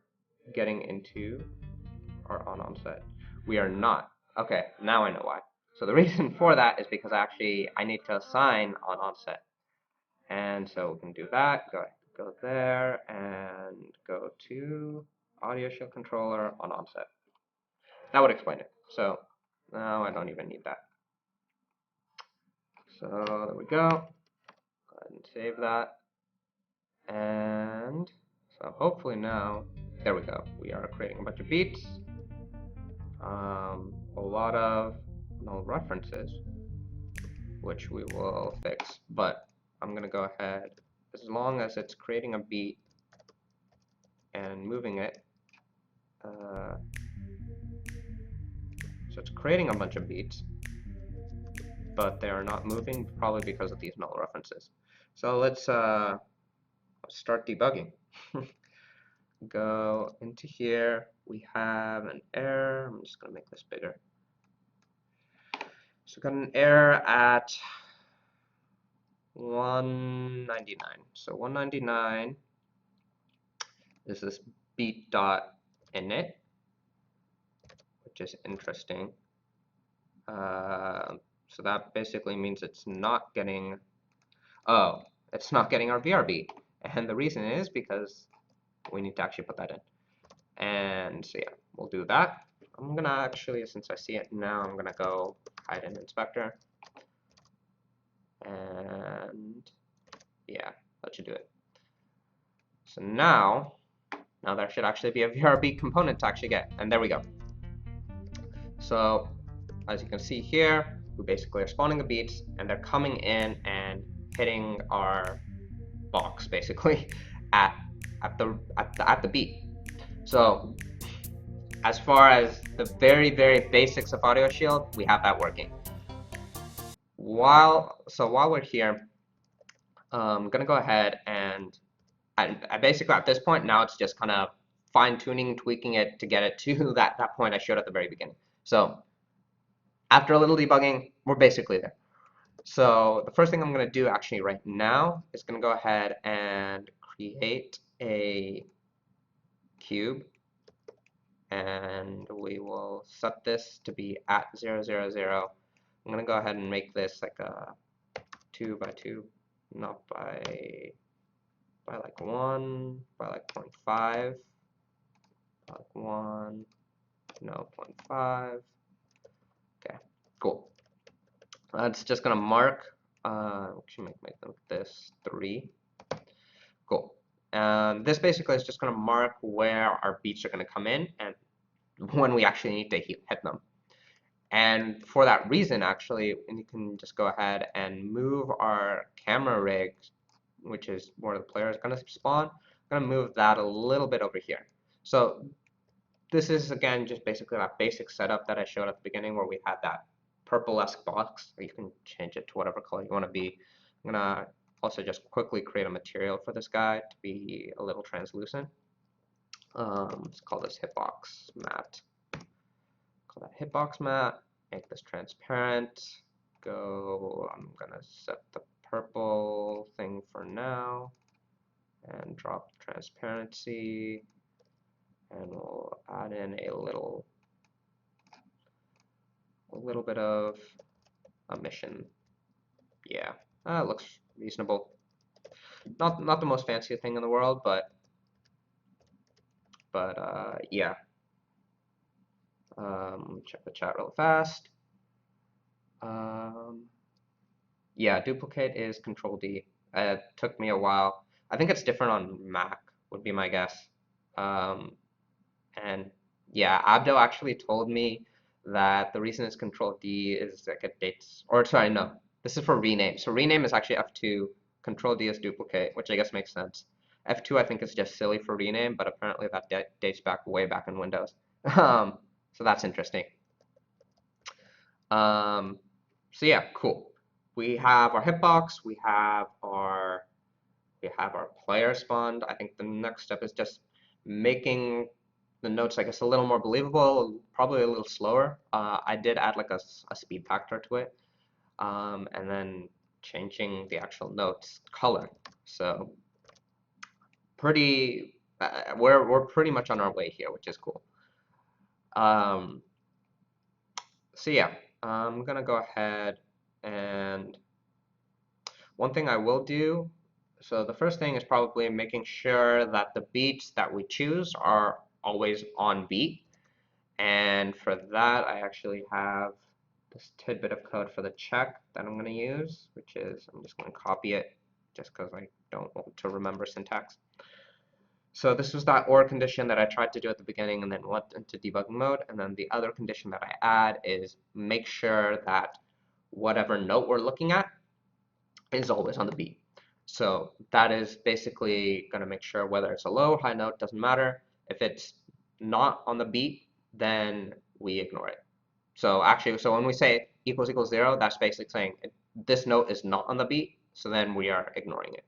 getting into our on set. We are not. Okay, now I know why. So the reason for that is because I need to assign on onset. And so we can do that, go there and go to AudioShield controller on offset. That would explain it. So now I don't even need that. So there we go. Go ahead and save that. And so hopefully now, there we go. We are creating a bunch of beats. A lot of null references, which we will fix. But I'm gonna go ahead, as long as it's creating a beat and moving it. So it's creating a bunch of beats, but they are not moving, probably because of these null references. So let's start debugging. Go into here. We have an error. I'm just gonna make this bigger. So we got an error at 199. So 199 is this beat.init, which is interesting. So that basically means it's not getting, it's not getting our VRB. And the reason is because we need to actually put that in. And so yeah, we'll do that. I'm gonna actually, since I see it now, I'm gonna go hide in inspector. And yeah, that should do it. So now there should actually be a VRB component to actually get, and there we go. So as you can see here, we basically are spawning the beats, and they're coming in and hitting our box basically at the beat. So as far as the very basics of AudioShield, we have that working. While we're here, I'm gonna go ahead and I basically at this point now it's just kind of fine-tuning, tweaking it to get it to that point I showed at the very beginning. So after a little debugging, we're basically there. So the first thing I'm going to do actually right now is going to go ahead and create a cube, and we will set this to be at 0, 0, 0. I'm going to go ahead and make this like a 2 by 2, not by like 1, by like 0.5, like 1, no, 0.5. Okay, cool. It's just going to mark, actually make them this 3. Cool. This basically is just going to mark where our beats are going to come in and when we actually need to hit them. And for that reason, actually, you can just go ahead and move our camera rig, which is where the player is going to spawn. I'm going to move that a little bit over here. So this is, again, just basically that basic setup that I showed at the beginning where we had that purple-esque box. You can change it to whatever color you want to be. I'm going to also just quickly create a material for this guy to be a little translucent. Let's call this hitbox matte. Call that hitbox matte. Make this transparent. I'm gonna set the purple thing for now and drop transparency, and we'll add in a little bit of emission. Yeah, it looks reasonable. Not the most fancy thing in the world, but yeah. Check the chat real fast. Yeah, duplicate is Control D. It took me a while. I think it's different on Mac, would be my guess. And yeah, Abdo actually told me that the reason it's Control D is like it dates, or sorry, no, this is for rename. So rename is actually F2, Control D is duplicate, which I guess makes sense. F2 I think is just silly for rename, but apparently that dates back way back in Windows. So that's interesting. So yeah, cool. We have our hitbox, we have our player spawned. I think the next step is just making the notes, I guess, a little more believable, probably a little slower. I did add like a speed factor to it, and then changing the actual notes color. So pretty, we're pretty much on our way here, which is cool. So yeah, I'm gonna go ahead and one thing I will do, so the first thing is probably making sure that the beats that we choose are always on beat. And for that, I actually have this tidbit of code for the check that I'm going to use, which is, I'm just going to copy it just because I don't want to remember syntax. So this was that OR condition that I tried to do at the beginning and then went into debugging mode. And then the other condition that I add is make sure that whatever note we're looking at is always on the beat. So that is basically going to make sure whether it's a low or high note, doesn't matter. If it's not on the beat, then we ignore it. So actually, so when we say equals equals 0, that's basically saying this note is not on the beat, so then we are ignoring it.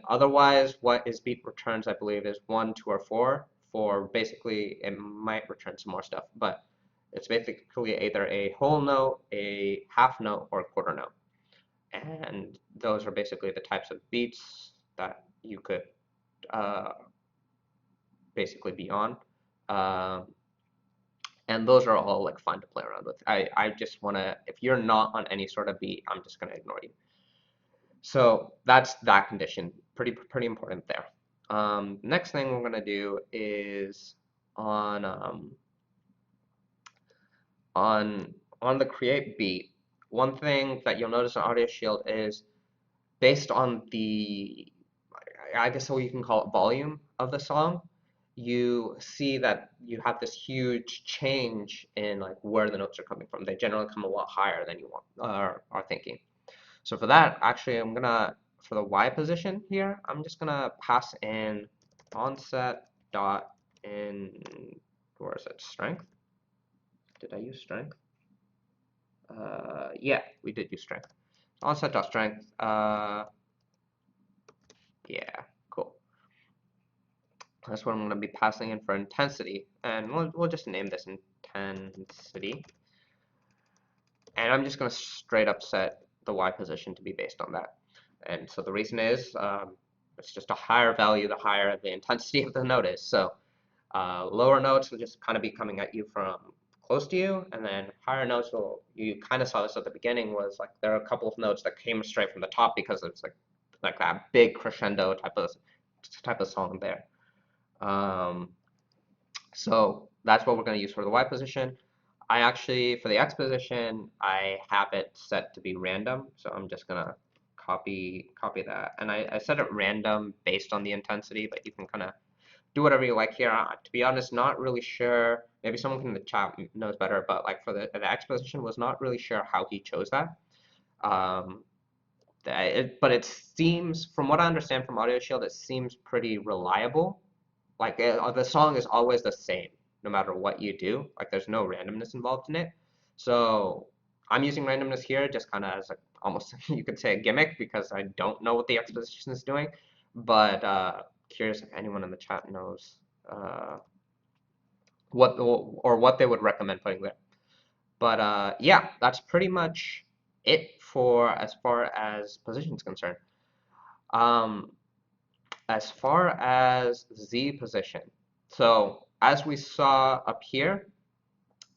Otherwise, what is beat returns, I believe, is 1, 2, or 4. For basically, it might return some more stuff, but it's basically either a whole note, a half note, or a quarter note. And those are basically the types of beats that you could basically be on. And those are all like fun to play around with. I just want to, if you're not on any sort of beat, I'm just going to ignore you. So that's that condition, pretty important there. Next thing we're going to do is on the create beat. One thing that you'll notice on AudioShield is based on the, I guess what you can call it, volume of the song, you see that you have this huge change in like where the notes are coming from. They generally come a lot higher than you want are thinking. So for that, actually, I'm gonna, for the Y position here, I'm just gonna pass in onset dot in, where is it, strength? Did I use strength? Yeah, we did use strength. Onset dot strength. Yeah, cool. That's what I'm gonna be passing in for intensity, and we'll just name this intensity. And I'm just gonna straight up set the Y position to be based on that. And so the reason is it's just a higher value, the higher the intensity of the note is. So lower notes will just kind of be coming at you from close to you, and then higher notes will, you kind of saw this at the beginning, was like there are a couple of notes that came straight from the top because it's like that big crescendo type of song there. So that's what we're going to use for the Y position. I actually, for the X position, I have it set to be random. So I'm just going to copy that. And I set it random based on the intensity, but you can kind of do whatever you like here. To be honest, not really sure. Maybe someone in the chat knows better, but like for the X position, was not really sure how he chose that. But it seems, from what I understand from AudioShield, it seems pretty reliable. Like the song is always the same, no matter what you do. Like there's no randomness involved in it. So I'm using randomness here just kind of as almost you could say a gimmick because I don't know what the exposition is doing. But curious if anyone in the chat knows what they would recommend putting there. But yeah, that's pretty much it for as far as position is concerned. As far as Z position, so as we saw up here,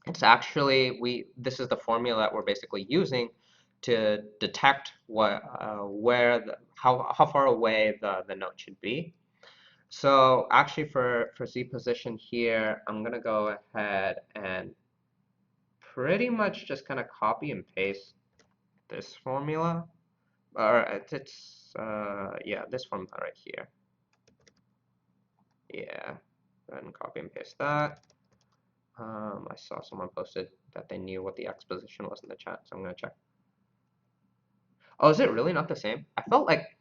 it's actually, this is the formula that we're basically using to detect how far away the note should be. So actually for Z position here, I'm gonna go ahead and pretty much just kind of copy and paste this formula, or it's yeah, this formula right here. Yeah, go ahead and copy and paste that. I saw someone posted that they knew what the X position was in the chat, so I'm gonna check. Oh, is it really not the same? I felt like,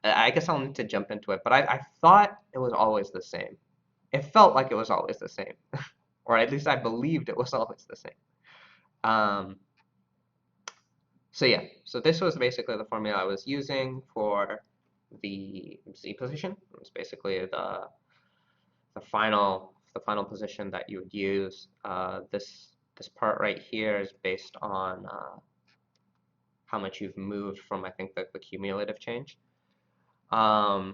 I guess I'll need to jump into it, but I thought it was always the same. It felt like it was always the same, or at least I believed it was always the same. So yeah, so this was basically the formula I was using for the Z position. It's basically the final position that you would use. This part right here is based on how much you've moved from, I think, the cumulative change. So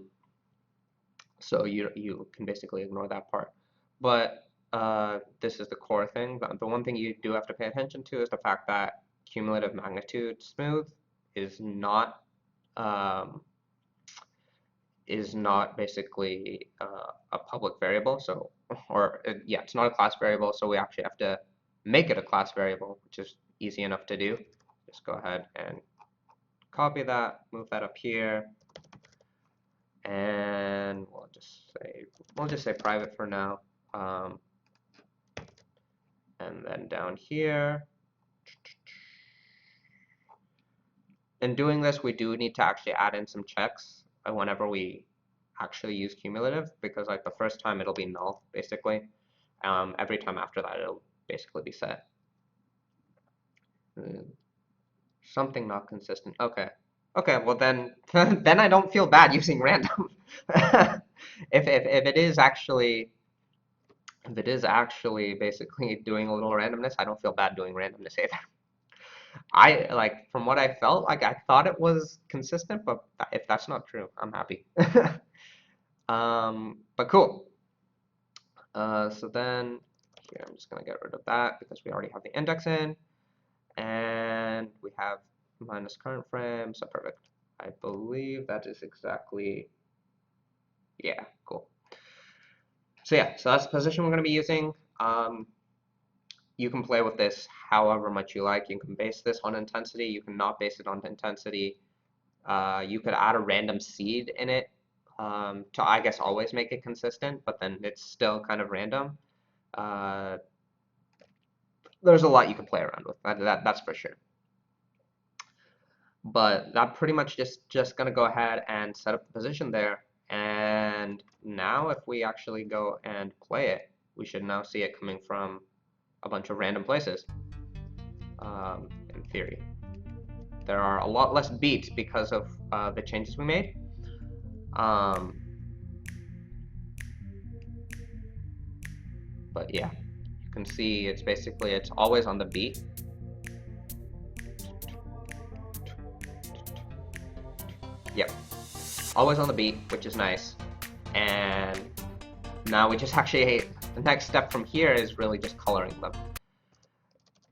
you can basically ignore that part. But this is the core thing. The one thing you do have to pay attention to is the fact that cumulative magnitude smooth is not is not basically a public variable, so, or yeah, it's not a class variable, so we actually have to make it a class variable, which is easy enough to do. Just go ahead and copy that, move that up here, and we'll just say private for now. And then down here, in doing this, we do need to actually add in some checks whenever we actually use cumulative, because like the first time it'll be null basically. Every time after that it'll basically be set. Something not consistent. Okay. Okay, well then then I don't feel bad using random. if it is actually basically doing a little randomness, I don't feel bad doing randomness either. I like, from what I felt like, I thought it was consistent, but if that's not true, I'm happy. But cool. So then here, I'm just gonna get rid of that because we already have the index in, and we have minus current frame, so perfect. I believe that is exactly, yeah, cool. So yeah, so that's the position we're gonna be using. You can play with this however much you like. You can base this on intensity. You can not base it on intensity. You could add a random seed in it to, I guess, always make it consistent, but then it's still kind of random. There's a lot you can play around with. That's for sure. But that pretty much just gonna go ahead and set up the position there. And now if we actually go and play it, we should now see it coming from a bunch of random places, in theory. There are a lot less beats because of the changes we made. But yeah, you can see it's basically, it's always on the beat. Yep, always on the beat, which is nice. And now we just actually, the next step from here is really just coloring them.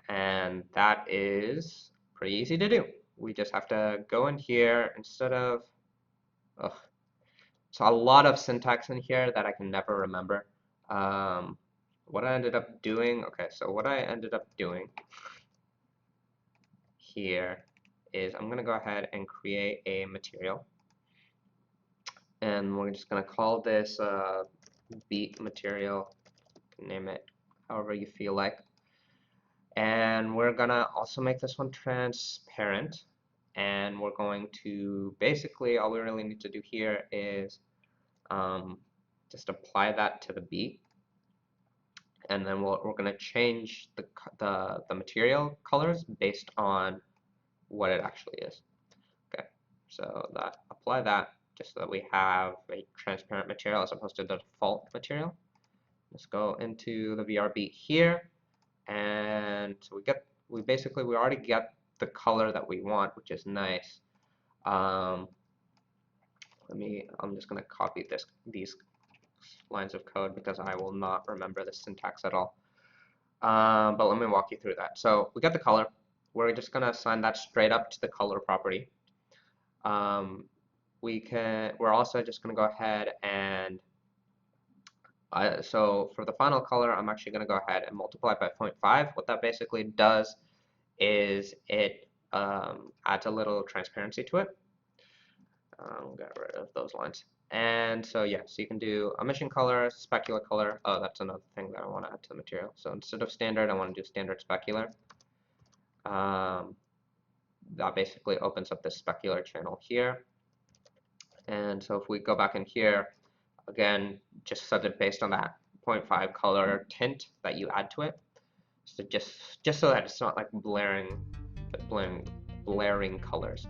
And that is pretty easy to do. We just have to go in here instead of, so a lot of syntax in here that I can never remember. What I ended up doing, okay, so what I ended up doing here is I'm gonna go ahead and create a material. And we're just gonna call this beat material, name it however you feel like. And we're gonna also make this one transparent. And we're going to, basically, all we really need to do here is just apply that to the beat. And then we're going to change the material colors based on what it actually is. Okay, so apply that just so that we have a transparent material as opposed to the default material. Let's go into the VR beat here, and so we already get the color that we want, which is nice. I'm just going to copy these lines of code because I will not remember the syntax at all. But let me walk you through that. So we got the color. We're just going to assign that straight up to the color property. We're also just going to go ahead and so for the final color, I'm actually going to go ahead and multiply by 0.5. What that basically does is it adds a little transparency to it. We'll get rid of those lines. And so yeah, so you can do emission color, specular color. Oh, that's another thing that I want to add to the material. So instead of standard, I want to do standard specular. That basically opens up this specular channel here. And so if we go back in here, again, just set it based on that 0.5 color tint that you add to it. So just so that it's not like blaring colors.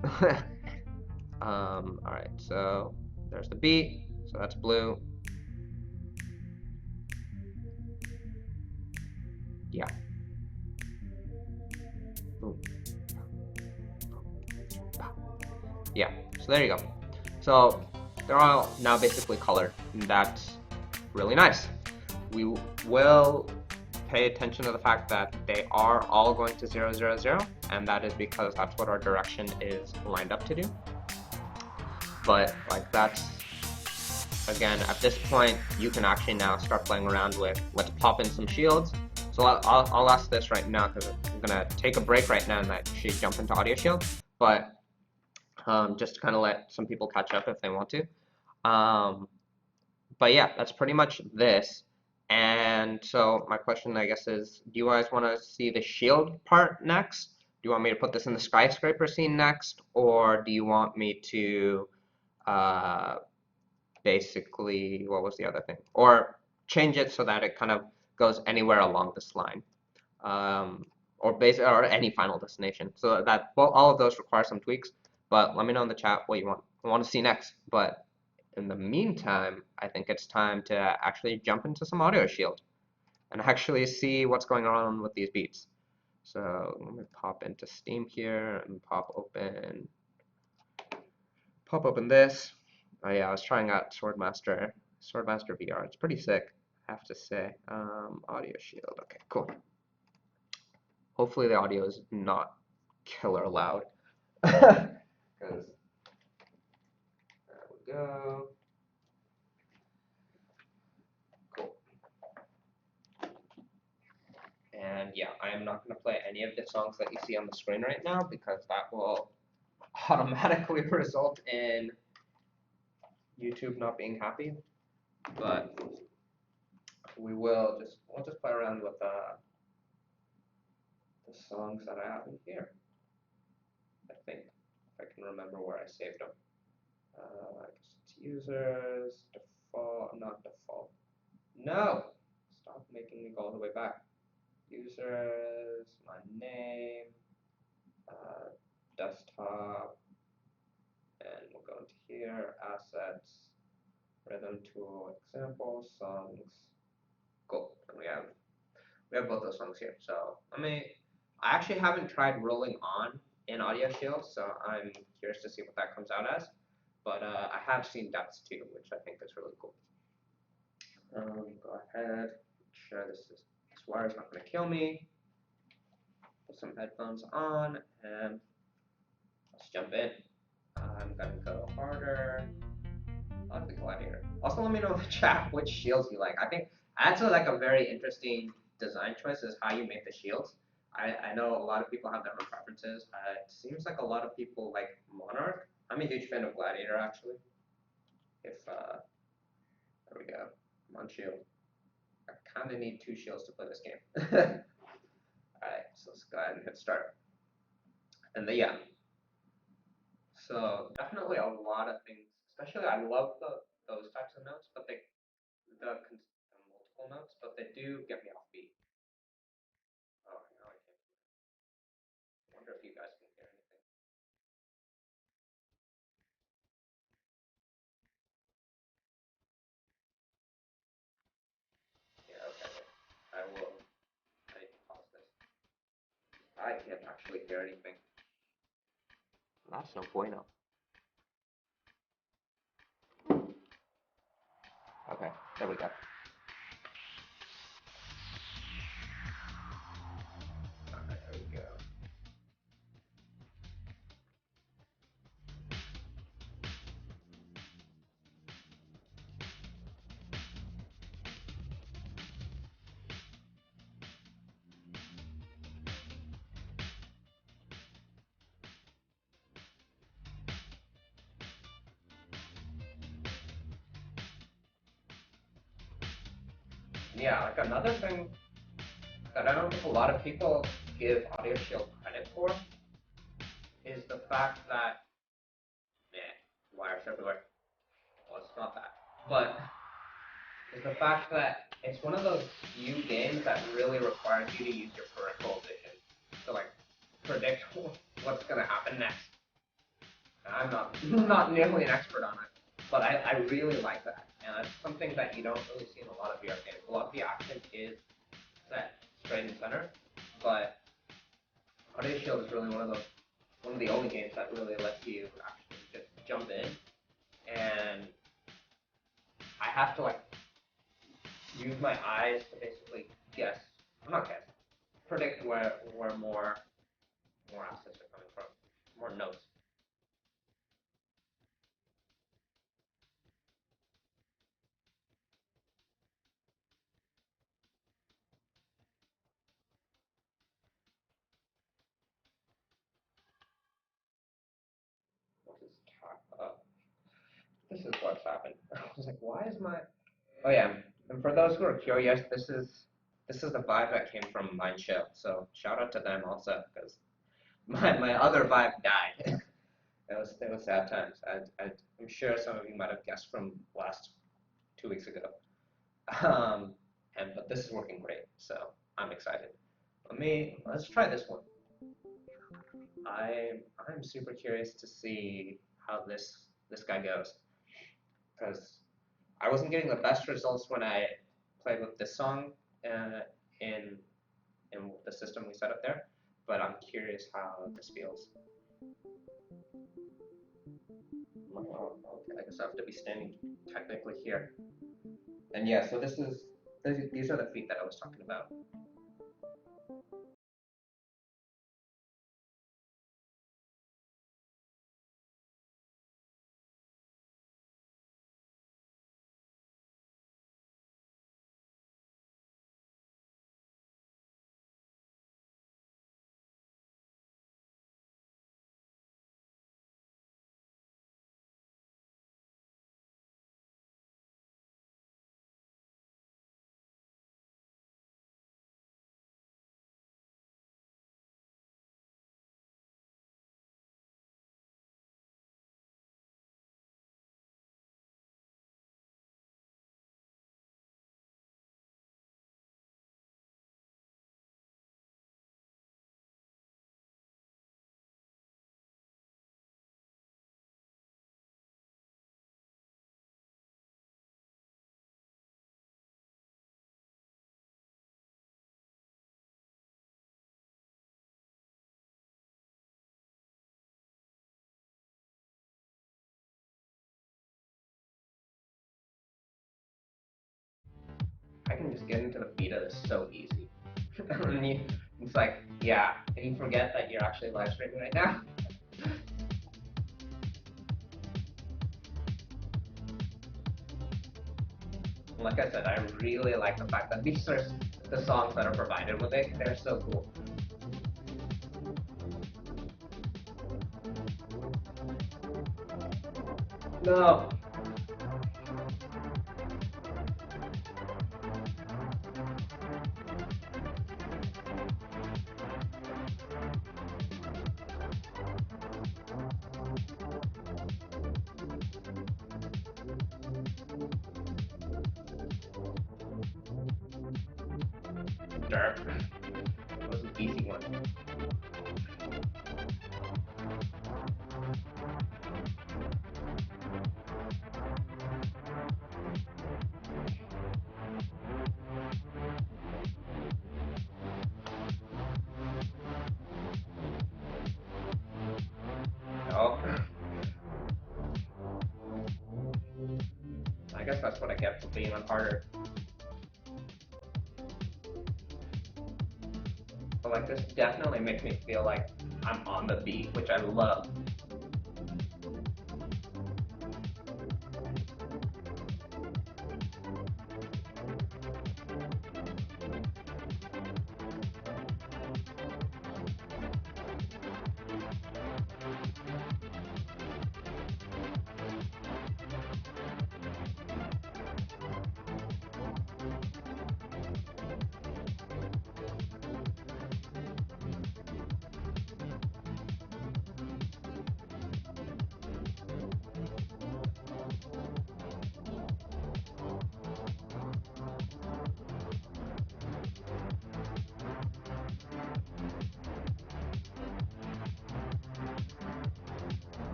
All right, so there's the beat, so that's blue. Yeah. Boom. Yeah, so there you go. So they're all now basically colored, and that's really nice. We will pay attention to the fact that they are all going to 0, 0, 0, and that is because that's what our direction is lined up to do. But like that's again, at this point, you can actually now start playing around with, let's pop in some shields. So I'll ask this right now because I'm gonna take a break right now and actually jump into AudioShield, but just to kind of let some people catch up if they want to. But yeah, that's pretty much this. And so my question, I guess, is do you guys want to see the shield part next? Do you want me to put this in the skyscraper scene next? Or do you want me to basically, what was the other thing? Or change it so that it kind of goes anywhere along this line. Or any final destination. So that, well, all of those require some tweaks, but let me know in the chat what you want to see next. But in the meantime, I think it's time to actually jump into some AudioShield and actually see what's going on with these beats. So let me pop into Steam here and pop open this. Oh yeah, I was trying out Swordmaster VR. It's pretty sick, I have to say. AudioShield. Okay, cool. Hopefully the audio is not killer loud. Because there we go. Cool. And yeah, I am not going to play any of the songs that you see on the screen right now because that will automatically result in YouTube not being happy. But we'll just play around with the songs that I have in here. I think if I can remember where I saved them. I guess it's users, default, not default. No! Stop making me go all the way back. Users, my name, desktop, and we'll go into here, assets, rhythm tool, examples, songs. Cool. And we have both those songs here. So I actually haven't tried rolling on in AudioShield, so I'm curious to see what that comes out as. But I have seen depths too, which I think is really cool. Go ahead, make sure this wire is not going to kill me. Put some headphones on and let's jump in. I'm going to go harder. I like the gladiator. Also, let me know in the chat which shields you like. I think that's a very interesting design choice is how you make the shields. I know a lot of people have their own preferences. It seems like a lot of people like Monarch. I'm a huge fan of Gladiator actually. There we go. Come on, shield. I kind of need 2 shields to play this game. Alright, so let's go ahead and hit start. And yeah. So definitely a lot of things. Especially I love those types of notes, but the multiple notes, but they do get me off beat. Oh, now I can't. I wonder if you guys can hear anything. Yeah, okay. I need to pause this. I can't actually hear anything. That's no bueno. Okay, there we go. Alright, there we go. Yeah, like another thing that I don't think a lot of people give AudioShield credit for is the fact that, man, wires everywhere. Well, it's not that. But is the fact that it's one of those few games that really requires you to use your peripheral vision to like predict what's gonna happen next. And I'm not nearly an expert on it, but I really like that, and it's something that you don't really see in a lot of VR games. A lot of the action is set straight in center, but AudioShield is really one of the only games that really lets you actually just jump in, and I have to like use my eyes to basically guess, not guess, predict where more assets are coming from, more notes. Uh, this is what's happened. I was like, why is my? Oh yeah, and for those who are curious, this is the vibe that came from Mindshift. So shout out to them also because my other vibe died. It was sad times. I'm sure some of you might have guessed from last 2 weeks ago. Um, but this is working great, so I'm excited. Let's try this one. I'm super curious to see how this guy goes because I wasn't getting the best results when I played with this song in the system we set up there, but I'm curious how this feels. Oh, okay, I guess I have to be standing technically here. And yeah, so these are the feet that I was talking about. I can just get into the beat of this so easy. It's like, yeah, and you forget that you're actually live streaming right now. Like I said, I really like the fact that these are the songs that are provided with it. They're so cool. No. Derp. That was an easy one. Oh. I guess that's what I get for being on harder. But like this definitely makes me feel like I'm on the beat, which I love.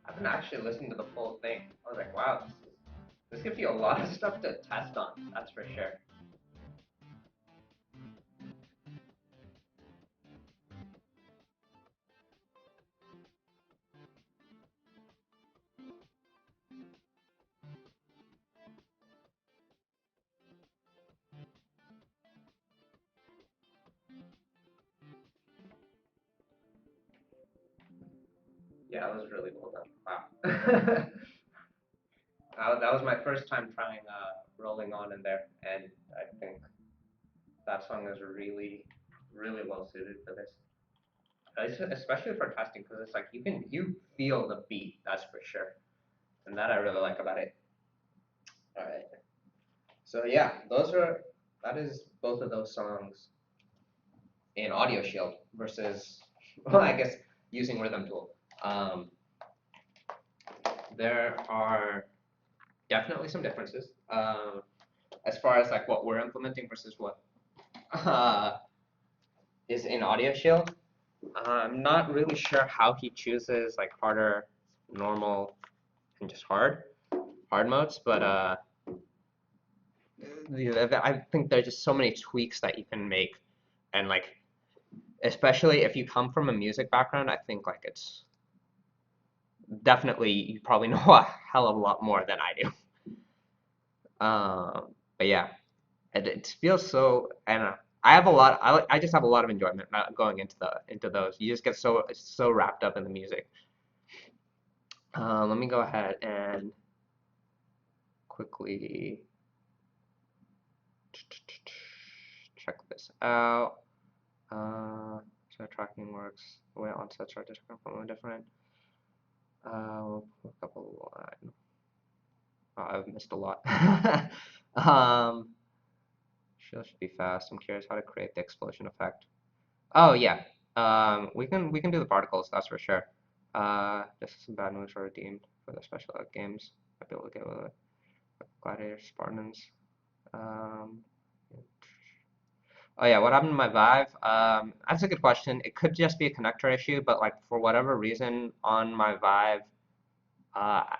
I haven't actually listened to the full thing. I was like, wow, this gives you a lot of stuff to test on, that's for sure. Yeah, that was really well done. Wow. That was my first time trying rolling on in there, and I think that song is really, really well suited for this. Especially for testing, because it's like you feel the beat, that's for sure, and that I really like about it. All right, so yeah, that is both of those songs in AudioShield versus, well, I guess using Rhythm Tool. Um, there are definitely some differences as far as like what we're implementing versus what uh, is in AudioShield. I'm not really sure how he chooses like harder, normal, and just hard modes, but I think there's just so many tweaks that you can make, and like especially if you come from a music background, I think like it's definitely you probably know a hell of a lot more than I do. But yeah, it feels so. I don't know. I have a lot. I just have a lot of enjoyment going into those. You just get so wrapped up in the music. Let me go ahead and quickly check this out. So tracking works. The way onsets are different. A couple. Oh, I've missed a lot. Shield should be fast. I'm curious how to create the explosion effect. Oh yeah. We can do the particles. That's for sure. This is some bad moves are redeemed for the special games. I'll be able to get with it. Gladiator Spartans. Um, oh yeah, what happened to my Vive? That's a good question. It could just be a connector issue, but like for whatever reason on my Vive,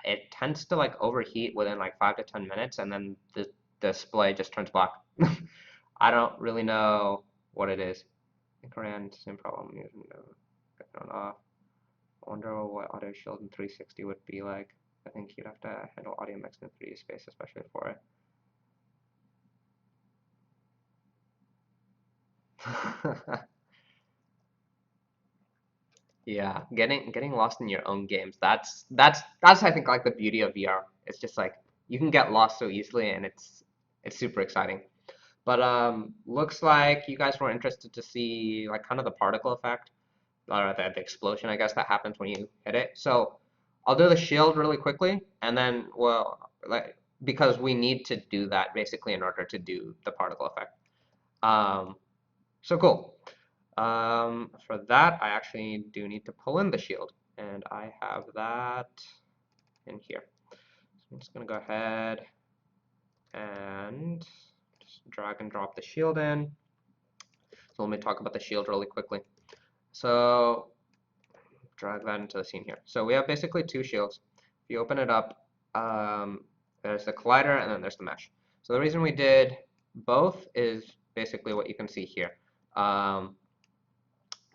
it tends to like overheat within like 5 to 10 minutes, and then the display just turns black. I don't really know what it is. I think around same problem using get thrown off. I wonder what AudioShield in 360 would be like. I think you'd have to handle audio mix in 3D space, especially for it. Yeah, getting lost in your own games. That's I think like the beauty of VR. It's just like you can get lost so easily, and it's super exciting. But looks like you guys were interested to see like kind of the particle effect or the explosion, I guess, that happens when you hit it. So I'll do the shield really quickly, and then well, like because we need to do that basically in order to do the particle effect. Um, so cool. For that, I actually do need to pull in the shield, and I have that in here. So I'm just gonna go ahead and just drag and drop the shield in. So let me talk about the shield really quickly. So drag that into the scene here. So we have basically two shields. If you open it up, there's the collider and then there's the mesh. So the reason we did both is basically what you can see here.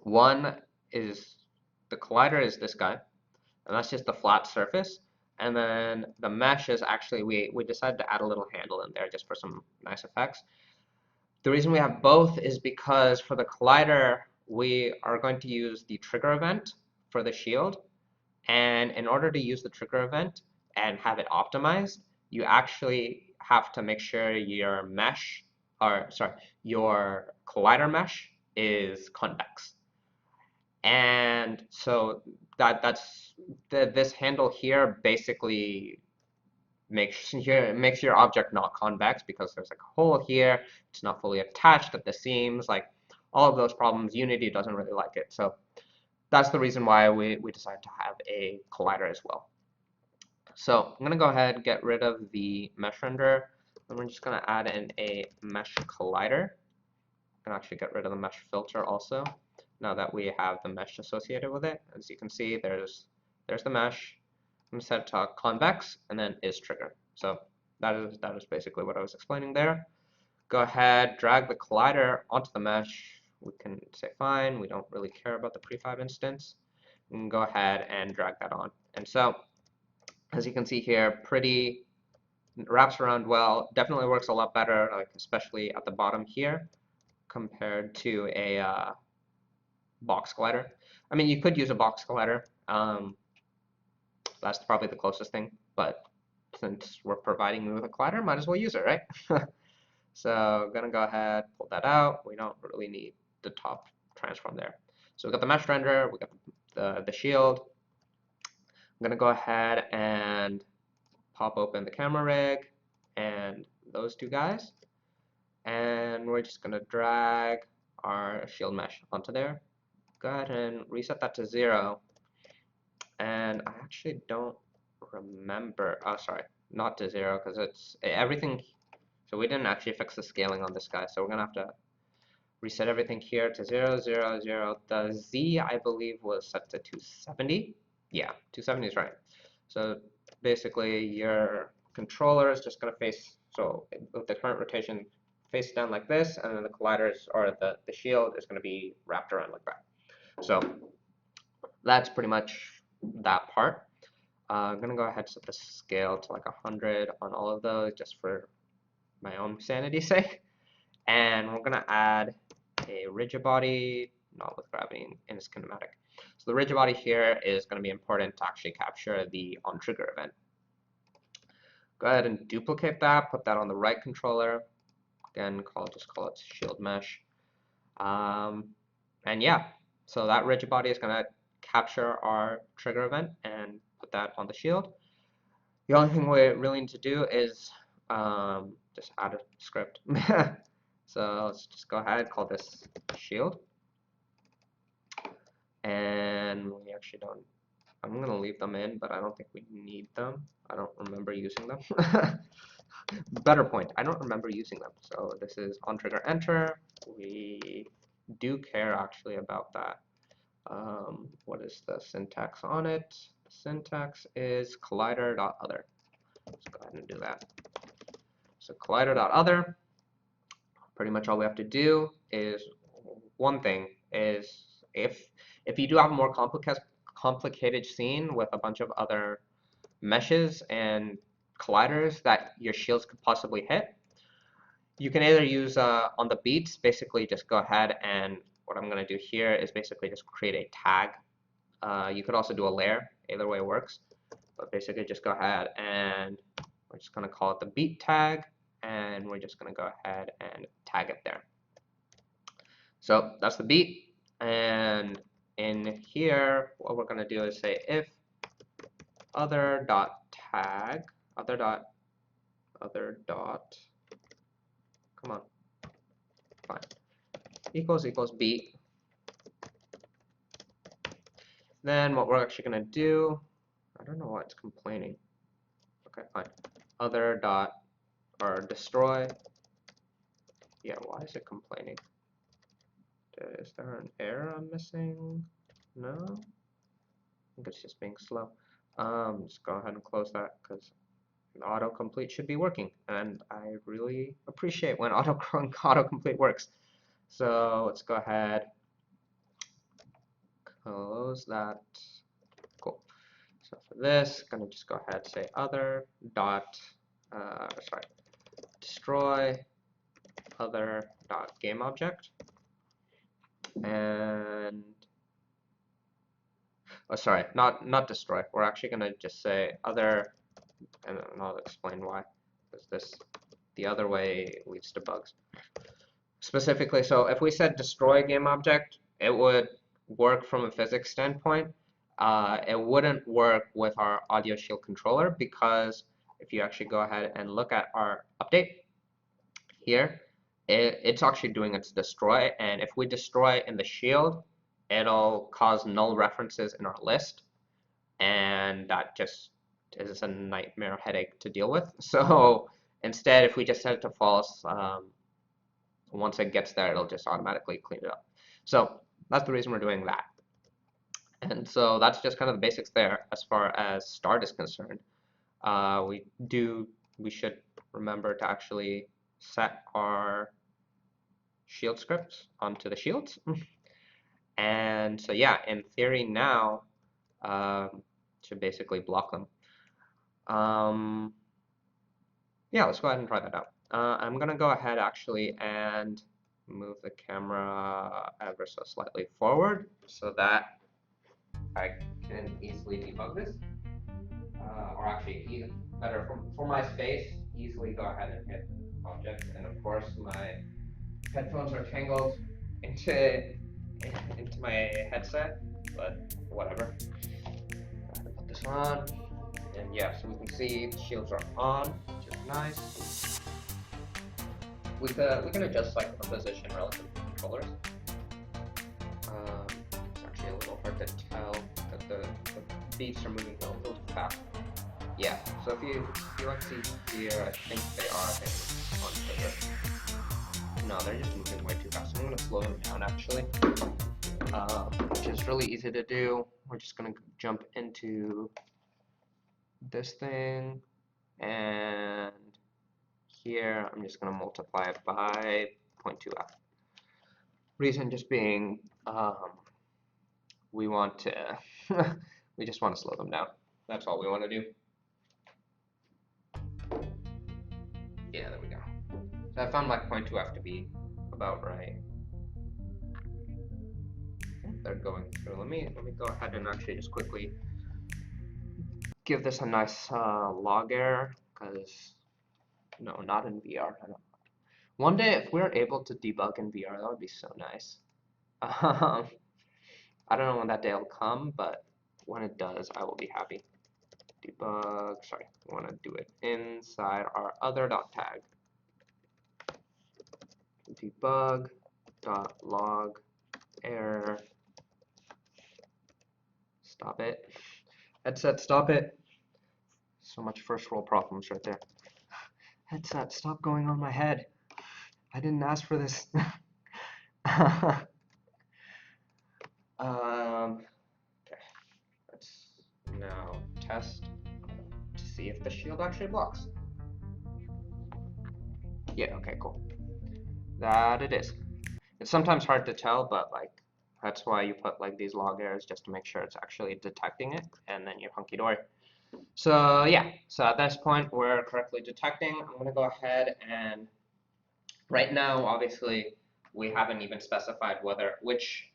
One is the collider is this guy, and that's just the flat surface. And then the mesh is actually, we decided to add a little handle in there just for some nice effects. The reason we have both is because for the collider, we are going to use the trigger event for the shield. And in order to use the trigger event and have it optimized, you actually have to make sure your mesh, or sorry, your collider mesh is convex. And so that's this handle here basically makes your object not convex because there's like a hole here. It's not fully attached at the seams. Like all of those problems, Unity doesn't really like it. So that's the reason why we decided to have a collider as well. So I'm gonna go ahead and get rid of the mesh render, and we're just gonna add in a mesh collider. I can actually get rid of the mesh filter also, now that we have the mesh associated with it. As you can see, there's the mesh. I'm set it to convex, and then is trigger. So that is basically what I was explaining there. Go ahead, drag the collider onto the mesh. We can say fine, we don't really care about the prefab instance. We can go ahead and drag that on. And so, as you can see here, pretty wraps around well. Definitely works a lot better, like especially at the bottom here, compared to a box collider. I mean, you could use a box collider, that's probably the closest thing, but since we're providing you with a collider, might as well use it, right? So I'm gonna go ahead, pull that out. We don't really need the top transform there. So we got the mesh render, we got the shield. I'm gonna go ahead and pop open the camera rig and those two guys. And we're just gonna drag our shield mesh onto there. Go ahead and reset that to 0. And I actually don't remember, oh sorry, not to 0, because it's everything. So we didn't actually fix the scaling on this guy, so we're gonna have to reset everything here to 0, 0, 0. The Z, I believe, was set to 270. Yeah, 270 is right. So basically your controller is just gonna face, so with the current rotation, face down like this, and then the colliders, or the shield, is gonna be wrapped around like that. So that's pretty much that part. I'm gonna go ahead and set the scale to like 100 on all of those, just for my own sanity's sake. And we're gonna add a rigid body, not with gravity in its kinematic. So the rigid body here is gonna be important to actually capture the on trigger event. Go ahead and duplicate that, put that on the right controller. Again, just call it shield mesh. And yeah, so that rigid body is gonna capture our trigger event and put that on the shield. The only thing we really need to do is just add a script. So let's just go ahead, call this shield. And we actually don't, I'm gonna leave them in, but I don't think we need them. I don't remember using them. Better point, I don't remember using them. So this is on trigger enter. We do care actually about that. What is the syntax on it? The syntax is collider.other. Let's go ahead and do that. So collider.other, pretty much all we have to do is one thing, is if you do have a more complicated scene with a bunch of other meshes and colliders that your shields could possibly hit, you can either use on the beats, basically just go ahead, and what I'm going to do here is basically just create a tag. You could also do a layer, either way works, but basically just go ahead and we're just going to call it the beat tag, and we're just going to go ahead and tag it there. So that's the beat, and in here what we're going to do is say if other dot tag, other dot, come on, fine, equals beat. Then what we're actually going to do, I don't know why it's complaining. Okay, fine. Other dot, or destroy. Yeah, why is it complaining? Is there an error I'm missing? No? I think it's just being slow. Just go ahead and close that, because autocomplete should be working, and I really appreciate when autocomplete works. So let's go ahead, close that. Cool. So for this, gonna just go ahead, say other dot, destroy other dot game object, and oh sorry, not destroy. We're actually gonna just say other, and I'll explain why, because the other way leads to bugs. Specifically, so if we said destroy game object, it would work from a physics standpoint. It wouldn't work with our AudioShield controller, because if you actually go ahead and look at our update here, it's actually doing its destroy, and if we destroy in the shield, it'll cause null references in our list, and that just is a nightmare headache to deal with. So instead, if we just set it to false, once it gets there, it'll just automatically clean it up. So that's the reason we're doing that. And so that's just kind of the basics there as far as start is concerned. We should remember to actually set our shield scripts onto the shields. And so yeah, in theory now, should basically block them. Yeah, let's go ahead and try that out. I'm gonna go ahead actually and move the camera ever so slightly forward so that I can easily debug this. or actually even better for my space, easily go ahead and hit object. And of course, my headphones are tangled into my headset, but whatever. Go ahead and put this on, and yeah, so we can see the shields are on, which is nice. We can adjust like the position relative to the controllers. It's actually a little hard to tell that the beats are moving a little too fast. Yeah, so if you like see here, I think they are hitting on trigger. No, they're just moving way too fast. I'm gonna slow them down actually, which is really easy to do. We're just gonna jump into this thing, and here I'm just gonna multiply it by 0.2f. Reason just being, we want to, we just want to slow them down. That's all we want to do. Yeah, there we go. So I found my 0.2f to be about right. They're going through. Let me go ahead and actually just quickly give this a nice log error, because no, not in VR. One day, if we're able to debug in VR, that would be so nice. I don't know when that day will come, but when it does, I will be happy. Debug, sorry, we want to do it inside our other .tag. Debug .log error. Stop it. Headset, stop it. So much first world problems right there. Headset, stop going on my head. I didn't ask for this. Okay. Let's now test to see if the shield actually blocks. Yeah, okay, cool. That it is. It's sometimes hard to tell, but like that's why you put like these log errors, just to make sure it's actually detecting it, and then you're hunky dory. So yeah, so at this point we're correctly detecting. I'm gonna go ahead and right now, obviously, we haven't even specified which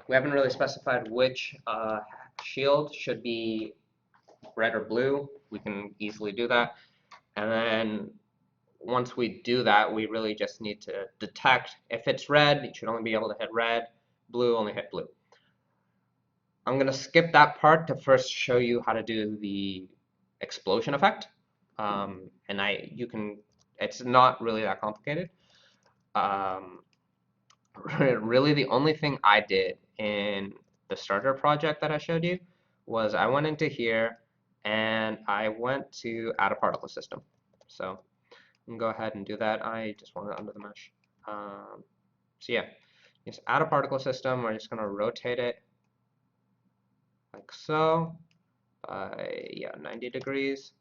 we haven't really specified which shield should be red or blue. We can easily do that, and then once we do that, we really just need to detect. If it's red, it should only be able to hit red. Blue, only hit blue. I'm going to skip that part to first show you how to do the explosion effect. And it's not really that complicated. Really, the only thing I did in the starter project that I showed you was I went into here and I went to add a particle system. So I'm go ahead and do that. I just want it under the mesh. So yeah, just add a particle system. We're just going to rotate it like so by 90 degrees.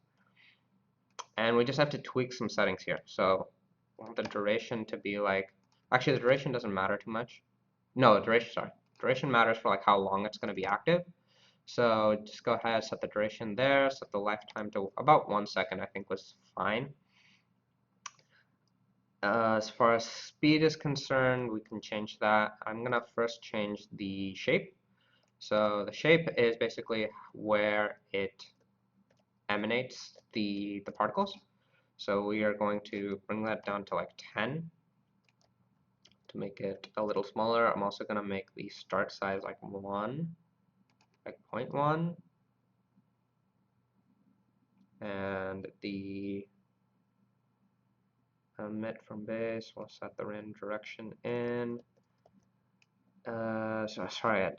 And we just have to tweak some settings here. So we want the duration to be like, actually the duration doesn't matter too much. No, duration matters for like how long it's going to be active. So just go ahead, set the duration there, set the lifetime to about 1 second, I think was fine. As far as speed is concerned, we can change that. I'm going to first change the shape. So the shape is basically where it emanates the particles. So we are going to bring that down to like 10 to make it a little smaller. I'm also going to make the start size like 1, like 0.1. And the emit from base, we'll set the random direction in. So sorry, I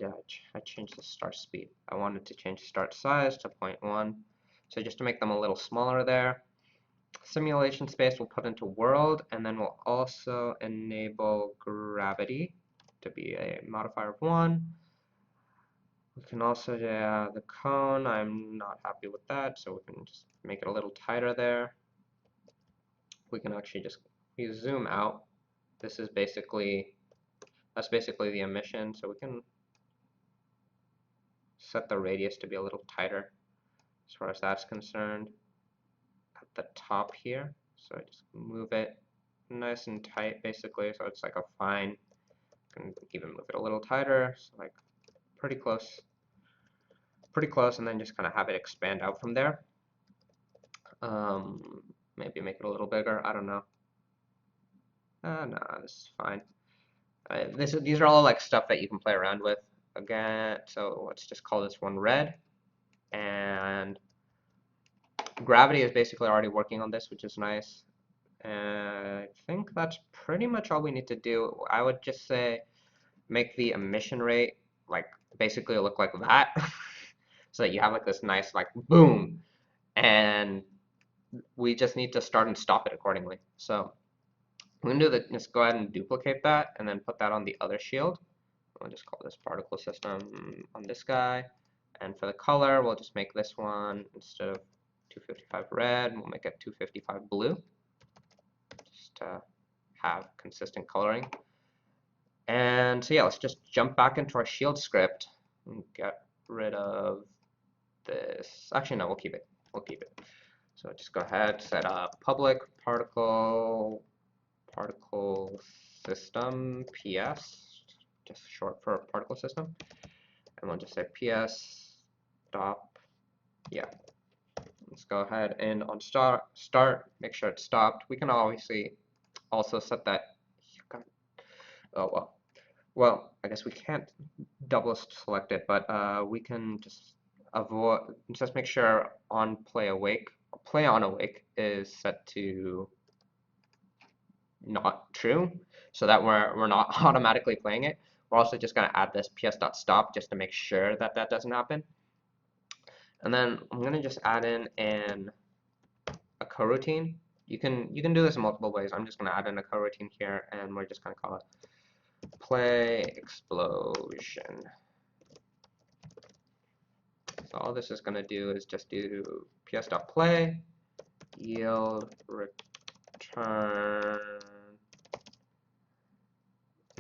changed the start speed. I wanted to change the start size to 0.1. So just to make them a little smaller there. Simulation space we'll put into world, and then we'll also enable gravity to be a modifier of 1. We can also, the cone, I'm not happy with that, so we can just make it a little tighter there. We can actually just zoom out. This is basically, that's basically the emission, so we can set the radius to be a little tighter as far as that's concerned at the top here. So I just move it nice and tight basically, so it's like a fine. You can even move it a little tighter, so like pretty close. pretty close, and then just kind of have it expand out from there. Maybe make it a little bigger. I don't know. No, this is fine. These are all like stuff that you can play around with. Again, so let's just call this one red. And gravity is basically already working on this, which is nice. And I think that's pretty much all we need to do. I would just say make the emission rate like basically look like that, so that you have like this nice like boom, and we just need to start and stop it accordingly. So I'm gonna do that. Just go ahead and duplicate that, and then put that on the other shield. We'll just call this particle system on this guy. And for the color, we'll just make this one, instead of 255 red, we'll make it 255 blue, just to have consistent coloring. And so yeah, let's just jump back into our shield script and get rid of this. Actually, no, we'll keep it. We'll keep it. So just go ahead, set up public particle system PS, just short for particle system, and we'll just say PS stop. Yeah, let's go ahead and on start, make sure it's stopped. We can obviously also set that. Oh well, I guess we can't double select it, but we can just make sure on play on awake is set to not true, so that we're not automatically playing it. We're also just going to add this ps.stop just to make sure that that doesn't happen. And then I'm going to just add in a coroutine. You can do this in multiple ways. I'm just going to add in a coroutine here, and we're just going to call it play explosion. So all this is going to do is just do ps.play yield return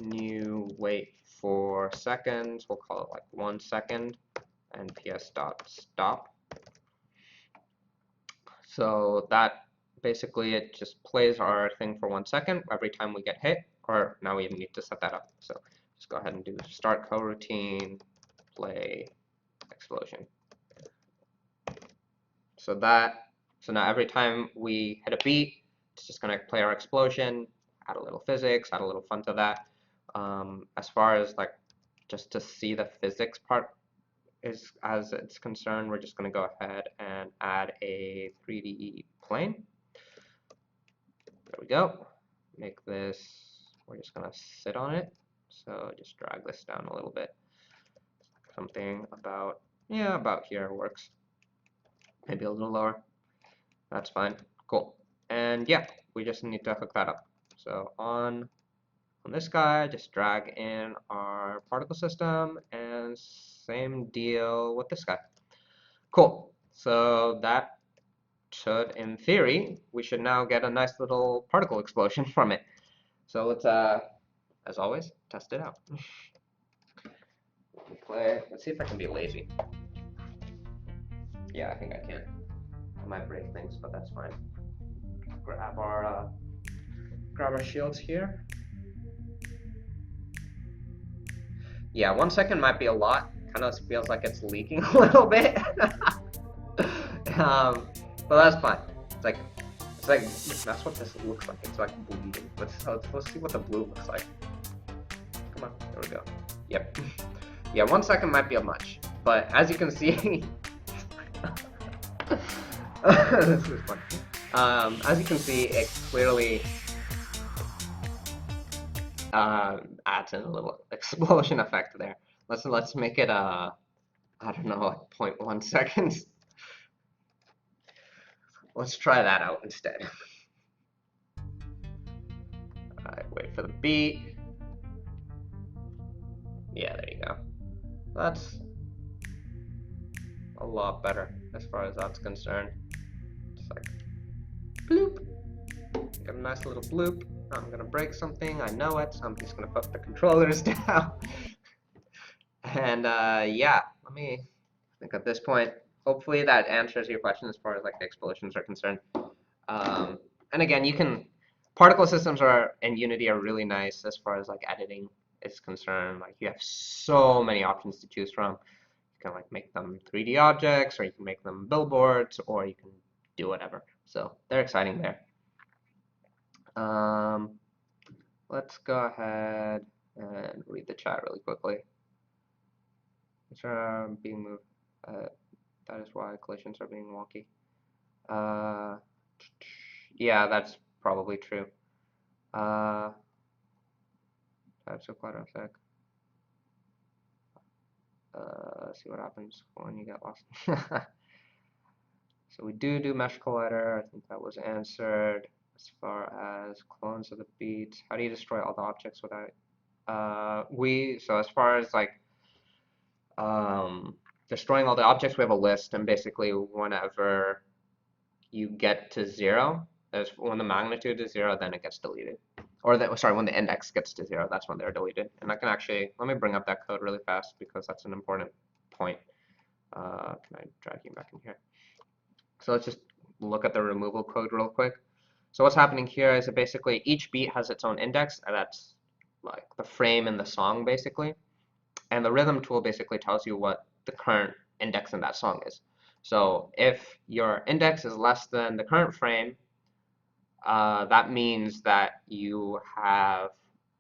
new wait for seconds. We'll call it like 1 second, and ps.stop. So that basically it just plays our thing for 1 second every time we get hit. Or now we need to set that up. So just go ahead and do start coroutine play explosion. So now every time we hit a beat, it's just going to play our explosion, add a little physics, add a little fun to that. As far as like just to see the physics part as it's concerned, we're just going to go ahead and add a 3D plane. There we go. Make this, we're just going to sit on it. So just drag this down a little bit. Something about, yeah, about here works. Maybe a little lower. That's fine. Cool. And yeah, we just need to hook that up. So on this guy, just drag in our particle system, and same deal with this guy. Cool. So that should, in theory, we should now get a nice little particle explosion from it. So let's, as always, test it out. Let's see if I can be lazy. Yeah, I think I can. I might break things, but that's fine. Grab our shields here. Yeah, 1 second might be a lot. Kind of feels like it's leaking a little bit. But that's fine. It's like that's what this looks like. It's like bleeding. Let's see what the blue looks like. Come on, there we go. Yep. Yeah, 1 second might be a much, but as you can see, this is fun. As you can see, it clearly adds in a little explosion effect there. Let's make it I don't know, like 0.1 seconds. Let's try that out instead. Alright, wait for the beat. Yeah, there you go. That's a lot better as far as that's concerned. Just like bloop. Get a nice little bloop. I'm gonna break something, I know it, so I'm just gonna put the controllers down. And yeah, let me think at this point. Hopefully that answers your question as far as like the explosions are concerned. And again, particle systems in Unity are really nice as far as like editing is concerned. Like you have so many options to choose from. You can like make them 3D objects, or you can make them billboards, or you can do whatever. So they're exciting there. Let's go ahead and read the chat really quickly. Which are being moved. That is why collisions are being wonky. Yeah, that's probably true. Types of clutter effect. See what happens when you get lost. So we do mesh collider. I think that was answered. As far as clones of the beats, how do you destroy all the objects without? So as far as like destroying all the objects, we have a list, and basically whenever you get to 0, when the magnitude is 0, then it gets deleted. Or when the index gets to 0, that's when they're deleted. And I can actually, let me bring up that code really fast because that's an important point. Can I drag you back in here? So let's just look at the removal code real quick. So what's happening here is that basically each beat has its own index, and that's like the frame in the song basically. And the rhythm tool basically tells you what the current index in that song is. So if your index is less than the current frame, that means that you have,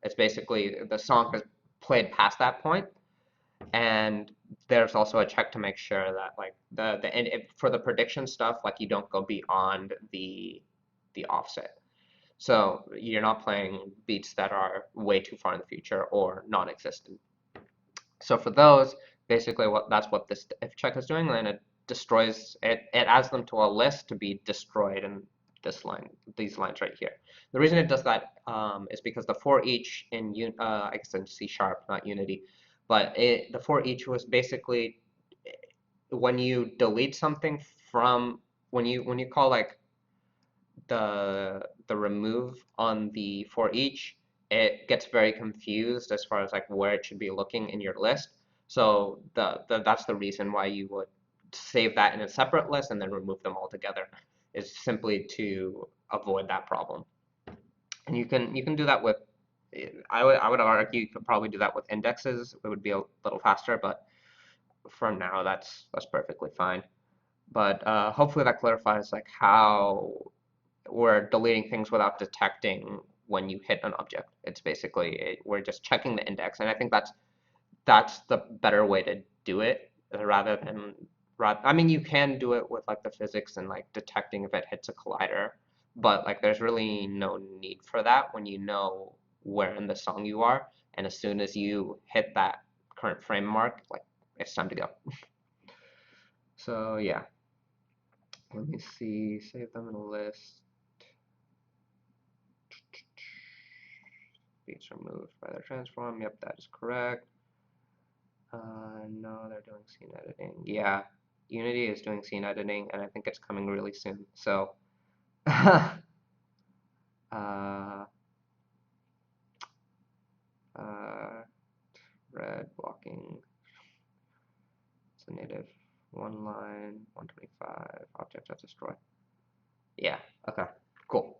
it's basically the song has played past that point, and there's also a check to make sure that like for the prediction stuff, like you don't go beyond the offset. So you're not playing beats that are way too far in the future or non-existent. So for those, basically that's what this if check is doing, then it destroys it. It adds them to a list to be destroyed in this line, these lines right here. The reason it does that is because the for each in I guess in C#, not Unity, but the for each was basically when you delete something from when you call like the remove on the for each, it gets very confused as far as like where it should be looking in your list. So that's the reason why you would save that in a separate list and then remove them all together, is simply to avoid that problem. And you can do that with, I would argue you could probably do that with indexes. It would be a little faster, but for now that's perfectly fine. But hopefully that clarifies like how we're deleting things without detecting when you hit an object. It's basically we're just checking the index, and I think that's the better way to do it rather than I mean, you can do it with like the physics and like detecting if it hits a collider, but like there's really no need for that when you know where in the song you are, and as soon as you hit that current frame mark, like it's time to go. So yeah, let me see, save them in a list. Beats removed by their transform. Yep, that is correct. No, they're doing scene editing. Yeah, Unity is doing scene editing, and I think it's coming really soon. So, red blocking. It's a native one line, 125 object to destroy. Yeah. Okay. Cool.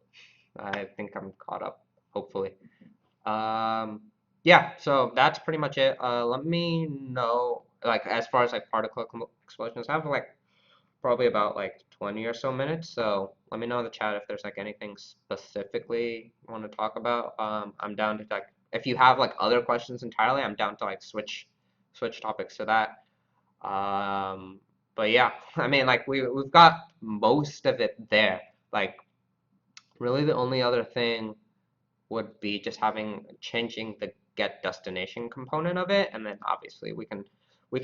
I think I'm caught up. Hopefully. Yeah, so that's pretty much it. Let me know, like, as far as like particle explosions, I have like probably about like 20 or so minutes. So let me know in the chat if there's like anything specifically you want to talk about. I'm down to like, if you have like other questions entirely, I'm down to like switch topics to that. But yeah, I mean, like we've got most of it there. Like, really, the only other thing would be just changing the get destination component of it, and then obviously we can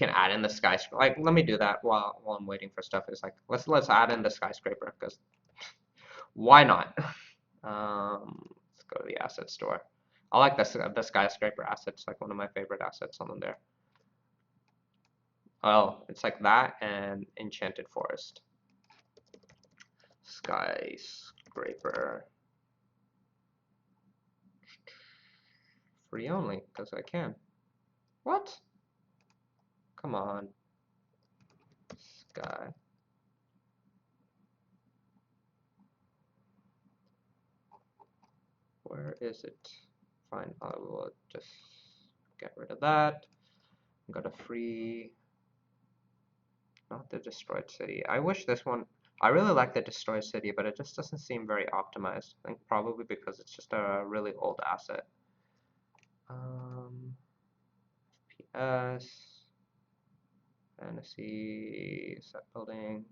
add in the skyscraper. Like, let me do that while I'm waiting for stuff. Is like let's add in the skyscraper, because why not? Let's go to the asset store. I like the skyscraper assets, like one of my favorite assets on there. Oh, it's like that and enchanted forest. Skyscraper. Free only, because I can. What? Come on. Sky. Where is it? Fine, I will just get rid of that. Go to free. Not the destroyed city. I wish this one, I really like the destroyed city, but it just doesn't seem very optimized. I think probably because it's just a really old asset. FPS, fantasy, set building.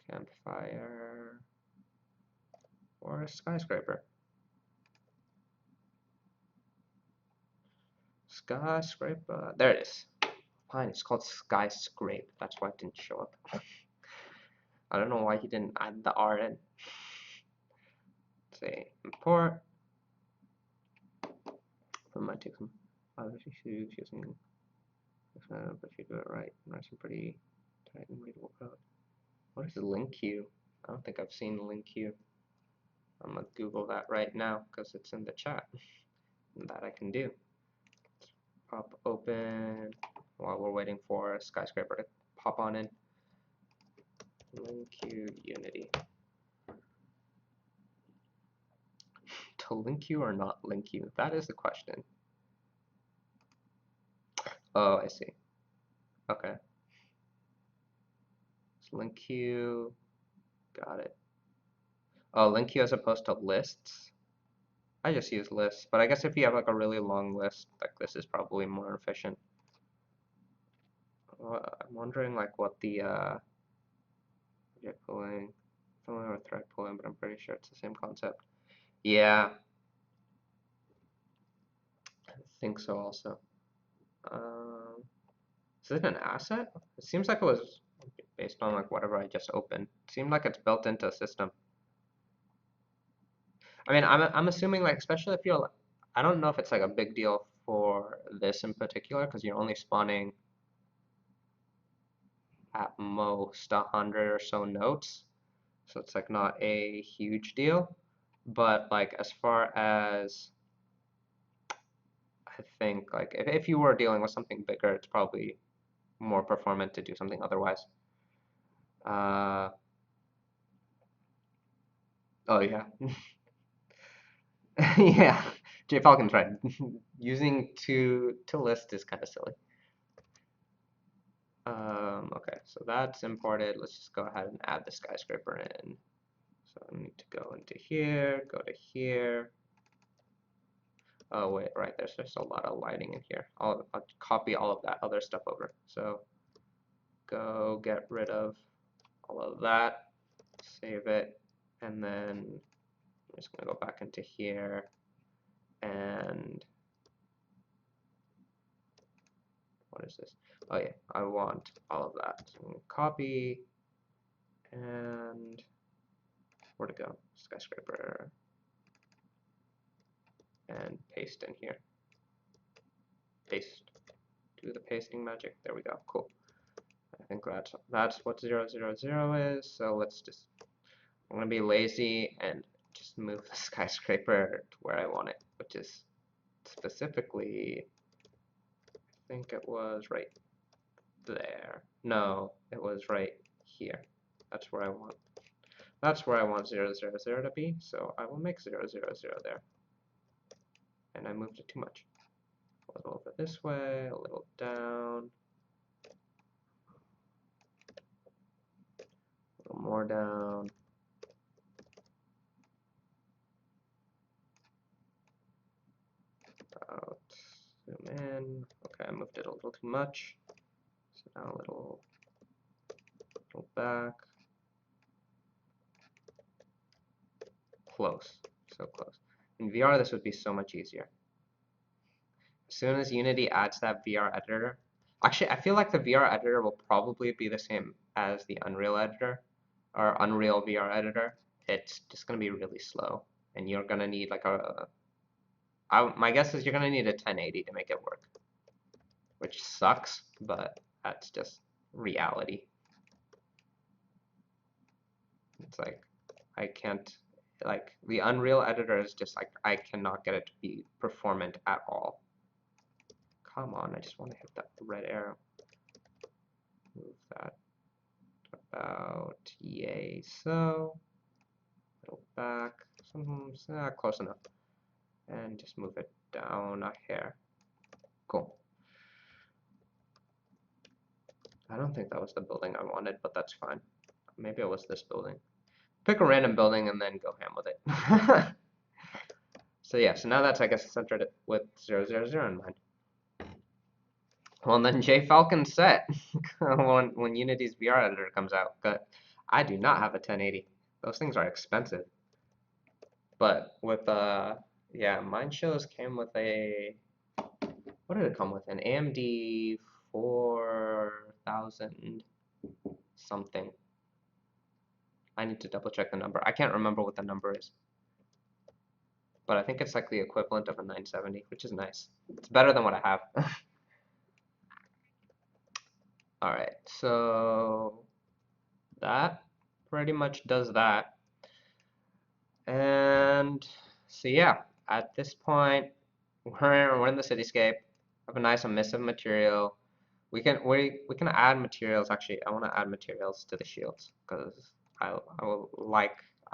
Campfire, or a skyscraper. Skyscraper, there it is. Fine, it's called skyscrape. That's why it didn't show up. I don't know why he didn't add the R in. Say import. It might take some other issues using, but if you do it right, write some pretty tight and readable code. What is link queue? I don't think I've seen link queue. I'm gonna Google that right now because it's in the chat. And that I can do. Pop open while we're waiting for skyscraper to pop on in. Link queue Unity. To link you or not link you? That is the question. Oh, I see. Okay. So link queue. Got it. Oh, link queue as opposed to lists. I just use lists, but I guess if you have like a really long list, like this is probably more efficient. I'm wondering like what the object pulling, familiar with thread pulling, but I'm pretty sure it's the same concept. Yeah, I think so also. Is it an asset? It seems like it was based on like whatever I just opened. It seemed like it's built into a system. I mean, I'm assuming like, especially if you're, I don't know if it's like a big deal for this in particular because you're only spawning at most 100 or so notes, so it's like not a huge deal. But like as far as I think like if you were dealing with something bigger, it's probably more performant to do something otherwise. Oh yeah. Yeah, J Falcon's right. Using to list is kind of silly. Okay, so that's imported. Let's just go ahead and add the skyscraper in. So I need to go into here, go to here. Oh wait, right, there's just a lot of lighting in here. I'll copy all of that other stuff over. So go get rid of all of that, save it, and then I'm just gonna go back into here and what is this? Oh yeah, I want all of that. So I'm gonna copy and where to go? Skyscraper and paste in here. Paste. Do the pasting magic. There we go. Cool. I think that's what 0, 0, 0 is. So let's just, I'm gonna be lazy and just move the skyscraper to where I want it, which is specifically, I think it was right there. No, it was right here. That's where I want. That's where I want 0, 0, 0 to be. So I will make 0, 0, 0 there. And I moved it too much. A little over this way, a little down, a little more down. About zoom in. Okay, I moved it a little too much. So now a little back. Close, so close. In VR, this would be so much easier. As soon as Unity adds that VR editor, actually, I feel like the VR editor will probably be the same as the Unreal editor or Unreal VR editor. It's just going to be really slow, and you're going to need like my guess is you're going to need a 1080 to make it work, which sucks, but that's just reality. It's like I can't, like the Unreal editor is just like I cannot get it to be performant at all. Come on, I just want to hit that red arrow. Move that about yay so. Little back, close enough. and just move it down a hair. Cool. I don't think that was the building I wanted, but that's fine. Maybe it was this building. Pick a random building and then go ham with it. So yeah, so now that's, I guess, centered with 000 in mind. Well, then J Falcon set when Unity's VR editor comes out. But I do not have a 1080. Those things are expensive. But with yeah, mine came with a, what did it come with? An AMD 4000 something. I need to double check the number. I can't remember what the number is. But I think it's like the equivalent of a 970, which is nice. It's better than what I have. All right, so that pretty much does that. And so yeah, at this point, we're in the cityscape. Have a nice emissive material. We can add materials. Actually, I want to add materials to the shields because I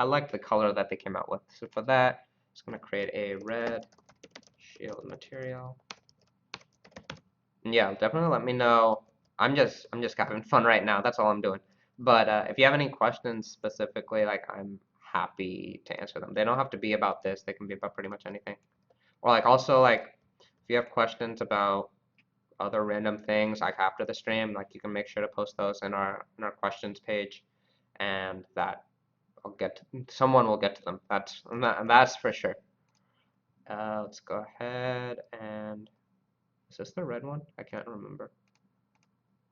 like the color that they came out with. So for that, I'm just gonna create a red shield material. And yeah, definitely let me know. I'm just having fun right now. That's all I'm doing. But if you have any questions specifically, like I'm happy to answer them. They don't have to be about this. They can be about pretty much anything. Or like also like if you have questions about other random things like after the stream, like you can make sure to post those in our questions page, and that someone will get to them. That's for sure. Let's go ahead and is this the red one? I can't remember.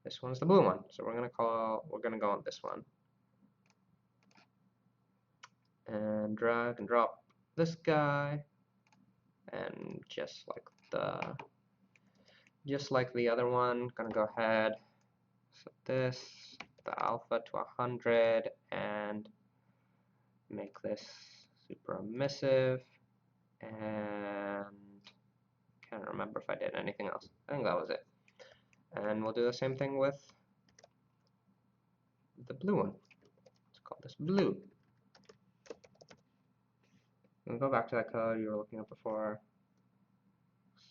This one's the blue one, so we're gonna go on this one and drag and drop this guy, and just like the other one, gonna go ahead, set the alpha to 100 and make this super emissive, and can't remember if I did anything else. I think that was it. And we'll do the same thing with the blue one. Let's call this blue. We'll go back to that code you were looking at before.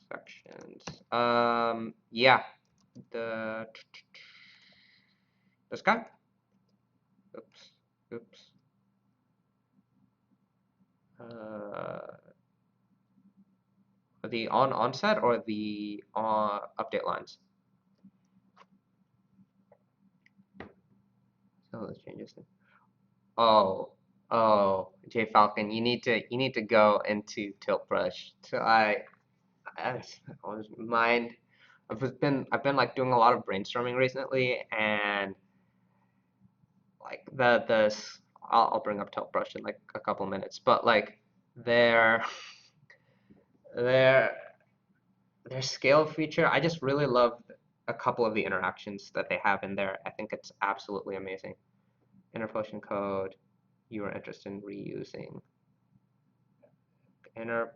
Sections. Yeah. This guy. Oops. Oops. The onset or the update lines. So let's change this thing. Oh, J Falcon, you need to go into Tilt Brush. So I was mind. I've been like doing a lot of brainstorming recently, and like I'll bring up Tilt Brush in like a couple minutes, but like their their their scale feature, I just really love a couple of the interactions that they have in there. I think it's absolutely amazing. Interpolation code, you are interested in reusing inner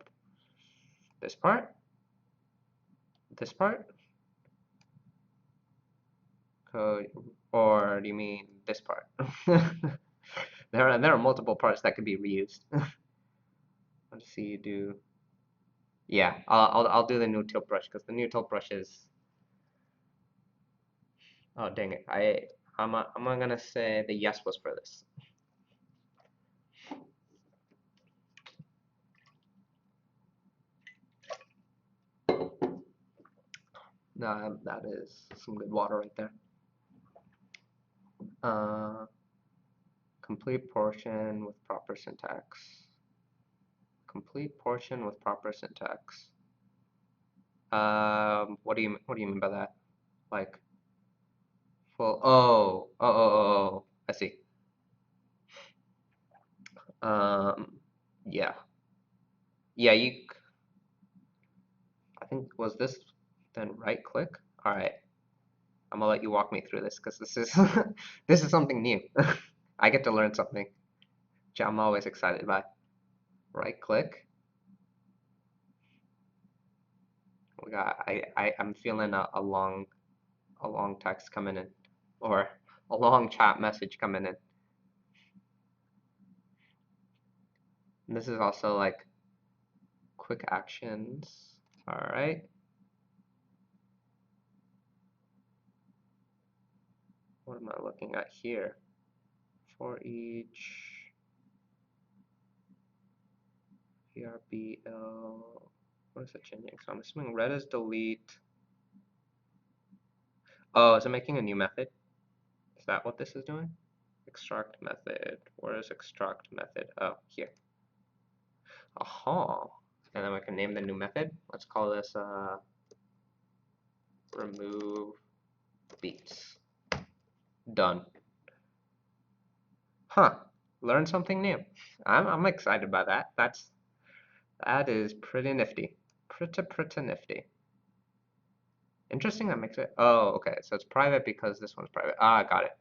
this part code, or do you mean this part? There are multiple parts that could be reused. Let's see you do. Yeah, I'll do the new tilt brush because the new tilt brush is. Oh dang it! I'm gonna say the yes was for this. No, that is some good water right there. Complete portion with proper syntax. Complete portion with proper syntax. What do you mean by that? Like full? Oh. I see. Yeah. Yeah. I think was this then right click? All right. I'm gonna let you walk me through this because this is this is something new. I get to learn something, which I'm always excited by. Right click. We got. I'm feeling a long text coming in, or a long chat message coming in. And this is also like quick actions. All right. What am I looking at here? For each VRBL, what is it changing? So I'm assuming red is delete. Oh, is it making a new method? Is that what this is doing? Extract method. Where is extract method? Oh, here. Aha. And then we can name the new method. Let's call this remove beats. Done. Huh. Learn something new. I'm excited by that. That is pretty nifty. Pretty nifty. Interesting that makes it. Oh, okay. So it's private because this one's private. Ah, got it.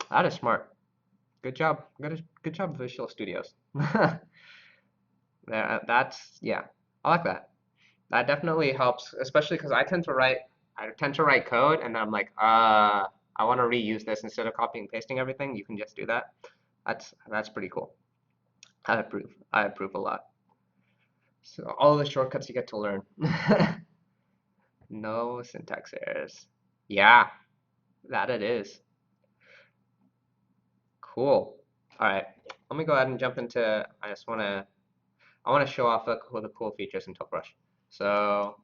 That is smart. Good job. Good job, Visual Studios. That's yeah. I like that. That definitely helps, especially because I tend to write code and then I'm like, I want to reuse this instead of copying and pasting everything. You can just do that. That's pretty cool. I approve. I approve a lot. So all the shortcuts you get to learn. No syntax errors. Yeah, that it is. Cool. All right. Let me go ahead and jump into. I want to show off the cool features in Tilt-Brush. So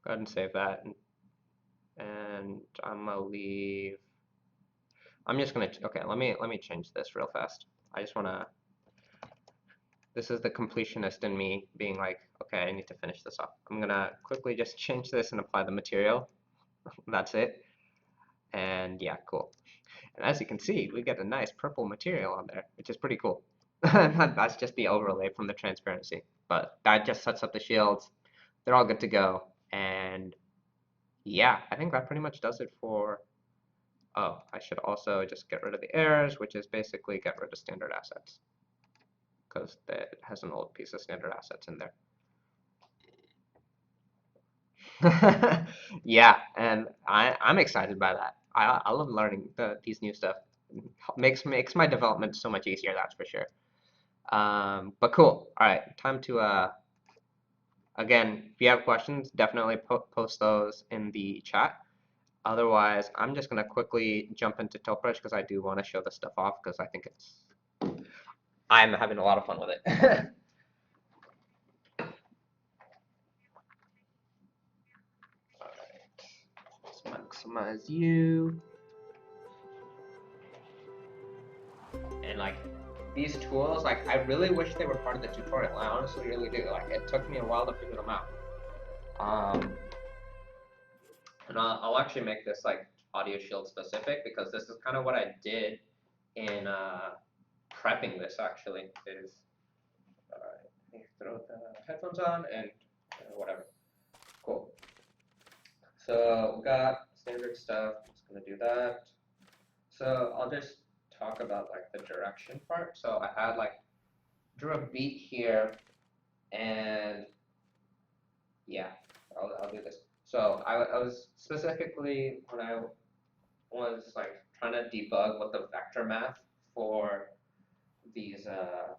go ahead and save that, and I'm gonna leave. I'm just gonna. Okay, let me change this real fast. I just wanna. This is the completionist in me being like, okay, I need to finish this off. I'm gonna quickly just change this and apply the material. That's it. And yeah, cool. And as you can see, we get a nice purple material on there, which is pretty cool. That's just the overlay from the transparency. But that just sets up the shields. They're all good to go. And yeah, I think that pretty much does it for, oh, I should also just get rid of the errors, which is basically get rid of standard assets. Because it has an old piece of standard assets in there. Yeah, and I'm excited by that. I love learning these new stuff. Makes my development so much easier, that's for sure. But cool. All right, time to again, if you have questions, definitely post those in the chat. Otherwise, I'm just gonna quickly jump into Tilt-Brush because I do want to show this stuff off because I think I'm having a lot of fun with it. All right, let's maximize you. And like these tools, like I really wish they were part of the tutorial. I honestly really do. Like it took me a while to figure them out. And I'll actually make this like AudioShield specific because this is kind of what I did in prepping this actually. Is let me throw the headphones on and whatever. Cool. So we got standard stuff. Just gonna do that. So I'll just talk about like the direction part. So I had like drew a beat here, and yeah, I'll do this. So I was specifically when I was like trying to debug what the vector math for these the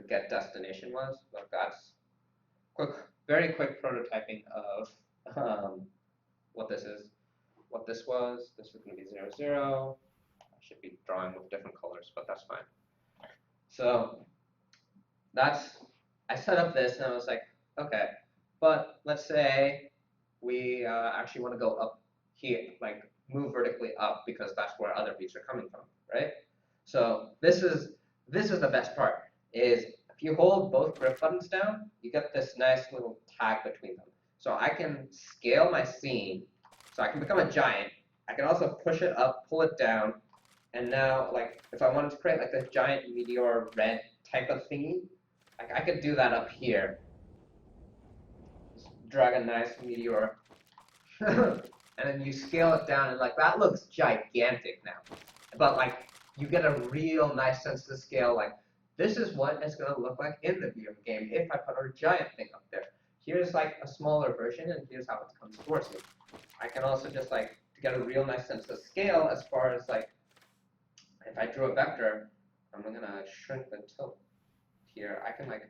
get destination was. Like that's very quick prototyping of what this is, what this was. This was going to be 0, 0. I should be drawing with different colors, but that's fine. So I set up this and I was like, okay, but let's say we actually want to go up here, like move vertically up because that's where other beats are coming from, right? So this is the best part, is if you hold both grip buttons down, you get this nice little tag between them. So I can scale my scene, so I can become a giant. I can also push it up, pull it down, and now like if I wanted to create like this giant meteor red type of thingy, like I could do that up here. Just drag a nice meteor. And then you scale it down and like that looks gigantic now. But like you get a real nice sense of scale, like this is what it's gonna look like in the video game if I put a giant thing up there. Here's like a smaller version and here's how it comes towards me. I can also just like to get a real nice sense of scale as far as like if I drew a vector, I'm gonna shrink the tilt here, I can like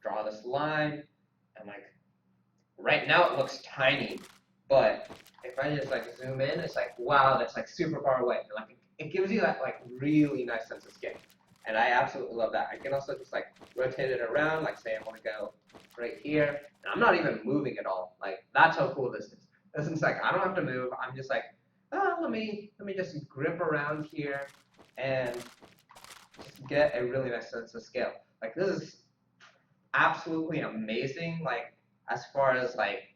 draw this line, and like right now it looks tiny, but if I just like zoom in, it's like, wow, that's like super far away. And like it gives you that like really nice sense of scale. And I absolutely love that. I can also just like rotate it around, like say I want to go right here, and I'm not even moving at all. Like that's how cool this is. This is like I don't have to move. I'm just like, oh, let me just grip around here and just get a really nice sense of scale. Like this is absolutely amazing. Like as far as like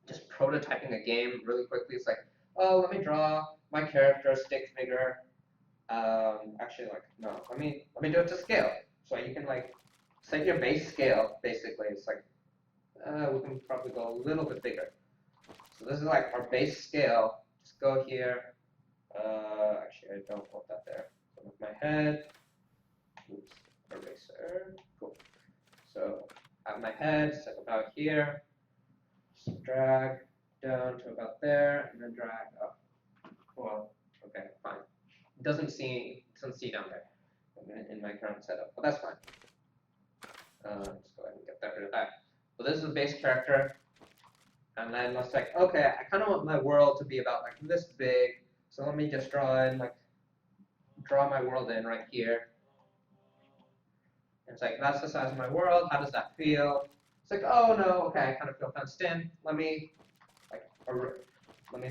just prototyping a game really quickly. It's like, oh, let me draw my character stick figure. Actually, like, no, let me do it to scale. So you can like set your base scale. Basically, it's like we can probably go a little bit bigger. So this is like our base scale. Just go here. Actually, I don't want that there. So with my head. Oops, eraser. Cool. So I have my head set about here. Just drag down to about there, and then drag up. Well, okay, fine. It doesn't see down there in my current setup, but that's fine. Let's go ahead and get rid of that. So this is the base character, and then let's like, okay, I kind of want my world to be about like this big. So let me just draw my world in right here. And it's like that's the size of my world. How does that feel? It's like, oh no, okay, I kind of feel fenced in. Let me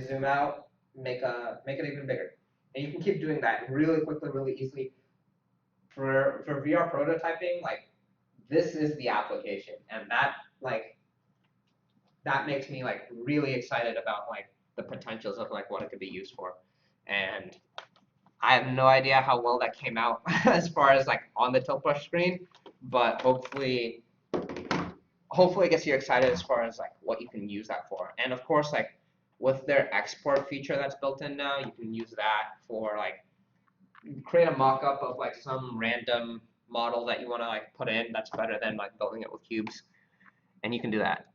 zoom out, make it even bigger. And you can keep doing that really quickly, really easily. For VR prototyping, like this is the application, and that makes me like really excited about like the potentials of like what it could be used for. And I have no idea how well that came out as far as like on the tilt brush screen, but hopefully it gets you excited as far as like what you can use that for. And of course, like with their export feature that's built in now, you can use that for like create a mock-up of like some random model that you want to like put in that's better than like building it with cubes, and you can do that.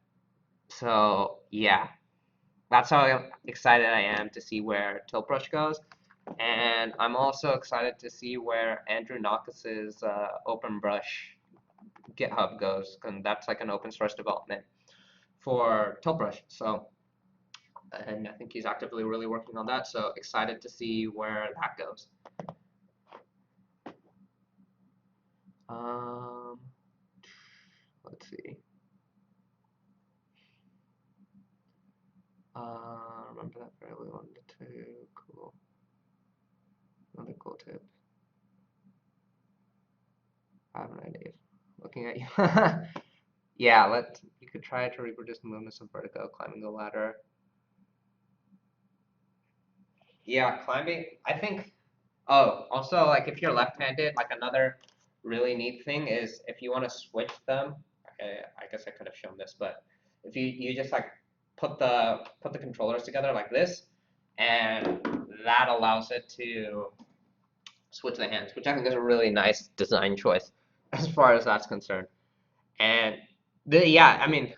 So yeah, that's how excited I am to see where Tilt Brush goes. And I'm also excited to see where Andrew Nakas's OpenBrush GitHub goes, and that's like an open source development for Tilt Brush. So, and I think he's actively really working on that. So excited to see where that goes. Let's see. Remember that fairly wanted to. Cool. Another cool tip. I have an idea. Looking at you. Yeah, you could try to reproduce the movements of vertigo, climbing the ladder. Yeah, climbing. I think. Oh, also, like if you're left-handed, like another really neat thing is if you want to switch them. Okay, I guess I could have shown this, but if you just like put the controllers together like this, and that allows it to switch the hands, which I think is a really nice design choice as far as that's concerned. And yeah, I mean,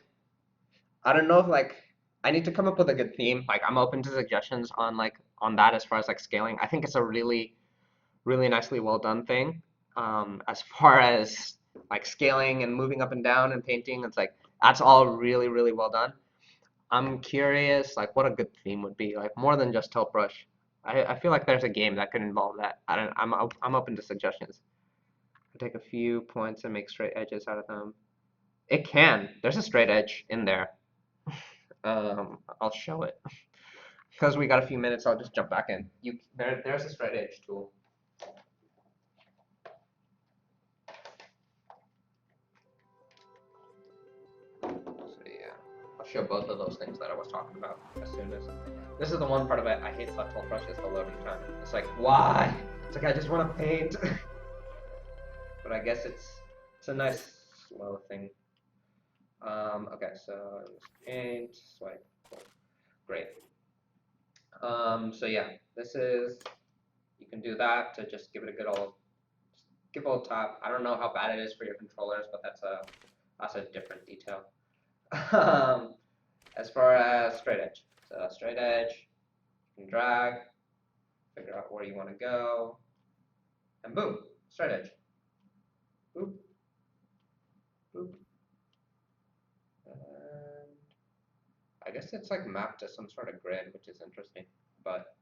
I don't know if like I need to come up with a good theme. Like I'm open to suggestions on that as far as like scaling. I think it's a really nicely well done thing. As far as like scaling and moving up and down and painting, it's like that's all really well done. I'm curious like what a good theme would be, like more than just tilt brush. I feel like there's a game that could involve that. I'm open to suggestions. Take a few points and make straight edges out of them. It can. There's a straight edge in there. I'll show it. Because we got a few minutes, I'll just jump back in. There's a straight edge tool. So yeah, I'll show both of those things that I was talking about as soon as. This is the one part of it I hate about tilt brush is the loading time. It's like, why? It's like I just want to paint. But I guess it's a nice slow thing. Okay, so paint, swipe, great. So yeah, this is, you can do that to just give it a good old tap. I don't know how bad it is for your controllers, but that's a different detail. As far as straight edge, so straight edge, you can drag, figure out where you want to go, and boom, straight edge. Boop. Boop. And I guess it's like mapped to some sort of grid, which is interesting. But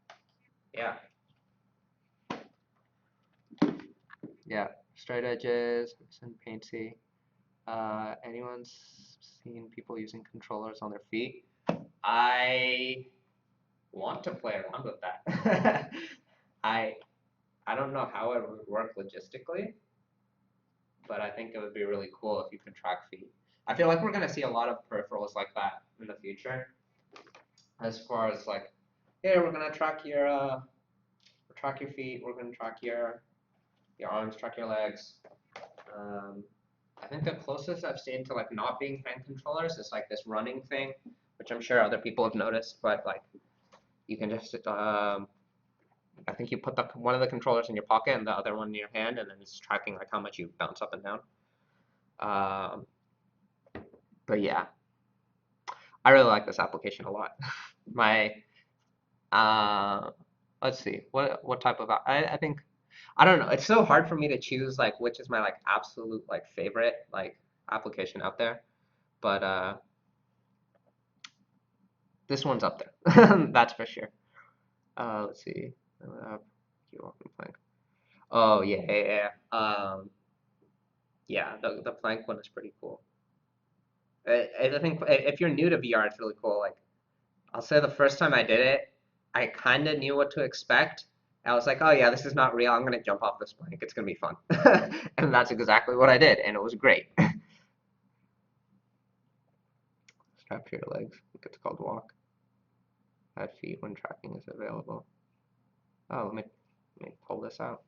yeah, yeah, straight edges, and painty. Anyone's seen people using controllers on their feet? I want to play around with that. I I don't know how it would work logistically, but I think it would be really cool if you could track feet. I feel like we're gonna see a lot of peripherals like that in the future, as far as like, yeah, we're gonna track your feet, we're gonna track your arms, track your legs. Um, I think the closest I've seen to like not being hand controllers is like this running thing, which I'm sure other people have noticed, but like you can just I think you put one of the controllers in your pocket and the other one in your hand, and then it's tracking like how much you bounce up and down. Um, but yeah, I really like this application a lot. My uh, let's see, what type of I think I don't know. It's so hard for me to choose like which is my like absolute like favorite like application out there, but this one's up there. That's for sure. Let's see. Keep walking plank. Oh yeah, yeah, yeah. Yeah, the plank one is pretty cool. I think if you're new to VR, it's really cool. Like I'll say the first time I did it, I kind of knew what to expect. I was like, oh yeah, this is not real. I'm gonna jump off this plank. It's gonna be fun, and that's exactly what I did, and it was great. Strap to your legs. I think it's called walk. Add feet when tracking is available. Oh, let me pull this out.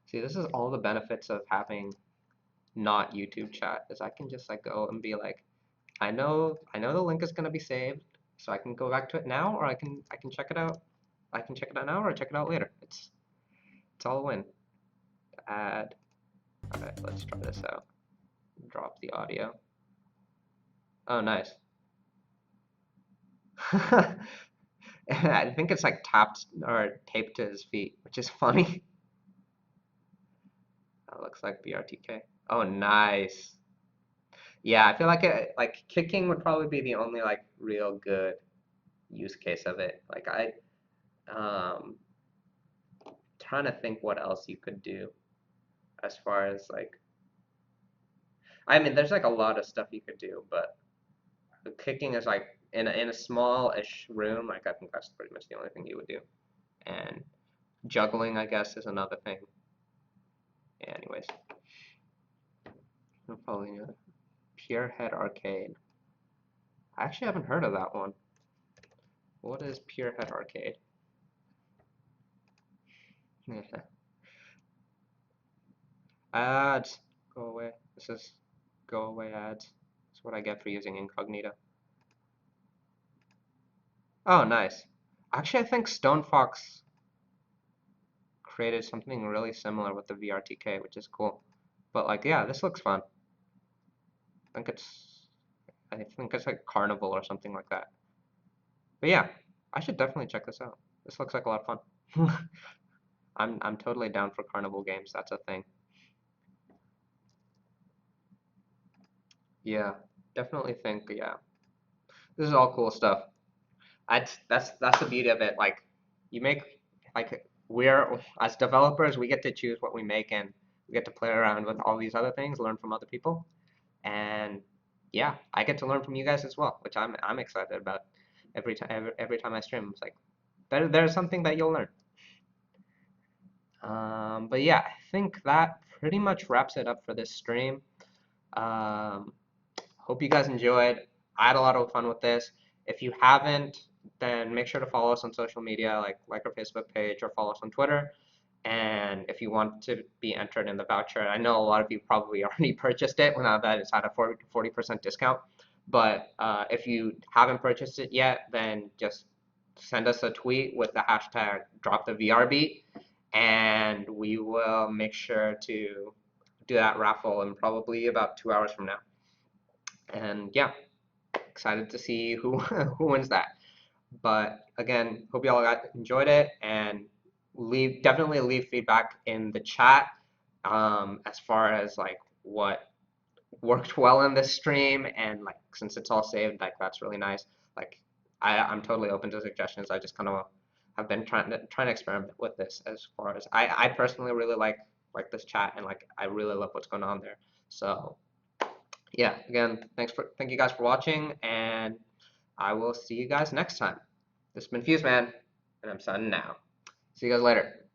See, this is all the benefits of having not YouTube chat, is I can just like go and be like, I know the link is gonna be saved, so I can go back to it now, or I can check it out. I can check it out now or check it out later. It's all a win. Add. All right, let's try this out. Drop the audio. Oh, nice. I think it's like tapped or taped to his feet, which is funny. That looks like BRTK. Oh, nice. Yeah, I feel like kicking would probably be the only like real good use case of it. Like um trying to think what else you could do as far as like I mean there's like a lot of stuff you could do, but kicking is like in a small-ish room, like I think that's pretty much the only thing you would do. And juggling, I guess, is another thing. Yeah, anyways. I'm probably new. Pure Head Arcade. I actually haven't heard of that one. What is Pure Head Arcade? Ads. Go away. This is go away ads. That's what I get for using incognito. Oh, nice. Actually, I think Stone Fox created something really similar with the VRTK, which is cool. But like, yeah, this looks fun. I think it's like Carnival or something like that. But yeah, I should definitely check this out. This looks like a lot of fun. I'm totally down for Carnival games. That's a thing. Yeah, definitely think, yeah. This is all cool stuff. That's the beauty of it. Like you make like we're as developers, we get to choose what we make and we get to play around with all these other things, learn from other people. And yeah, I get to learn from you guys as well, which I'm excited about every time I stream. It's like there's something that you'll learn. But yeah, I think that pretty much wraps it up for this stream. Um, Hope you guys enjoyed. I had a lot of fun with this. If you haven't, then make sure to follow us on social media, like our Facebook page, or follow us on Twitter. And if you want to be entered in the voucher, I know a lot of you probably already purchased it now that it's at a 40% discount. But if you haven't purchased it yet, then just send us a tweet with the hashtag #DropTheVRBeat, and we will make sure to do that raffle in probably about 2 hours from now. And yeah, excited to see who who wins that. But again, hope you all enjoyed it, and definitely leave feedback in the chat as far as like what worked well in this stream, and like since it's all saved, like that's really nice. Like I'm totally open to suggestions. I just kind of have been trying to experiment with this as far as I personally really like this chat, and like I really love what's going on there. So yeah, again, thank you guys for watching, and I will see you guys next time. This has been FuseMan, and I'm signing out. See you guys later.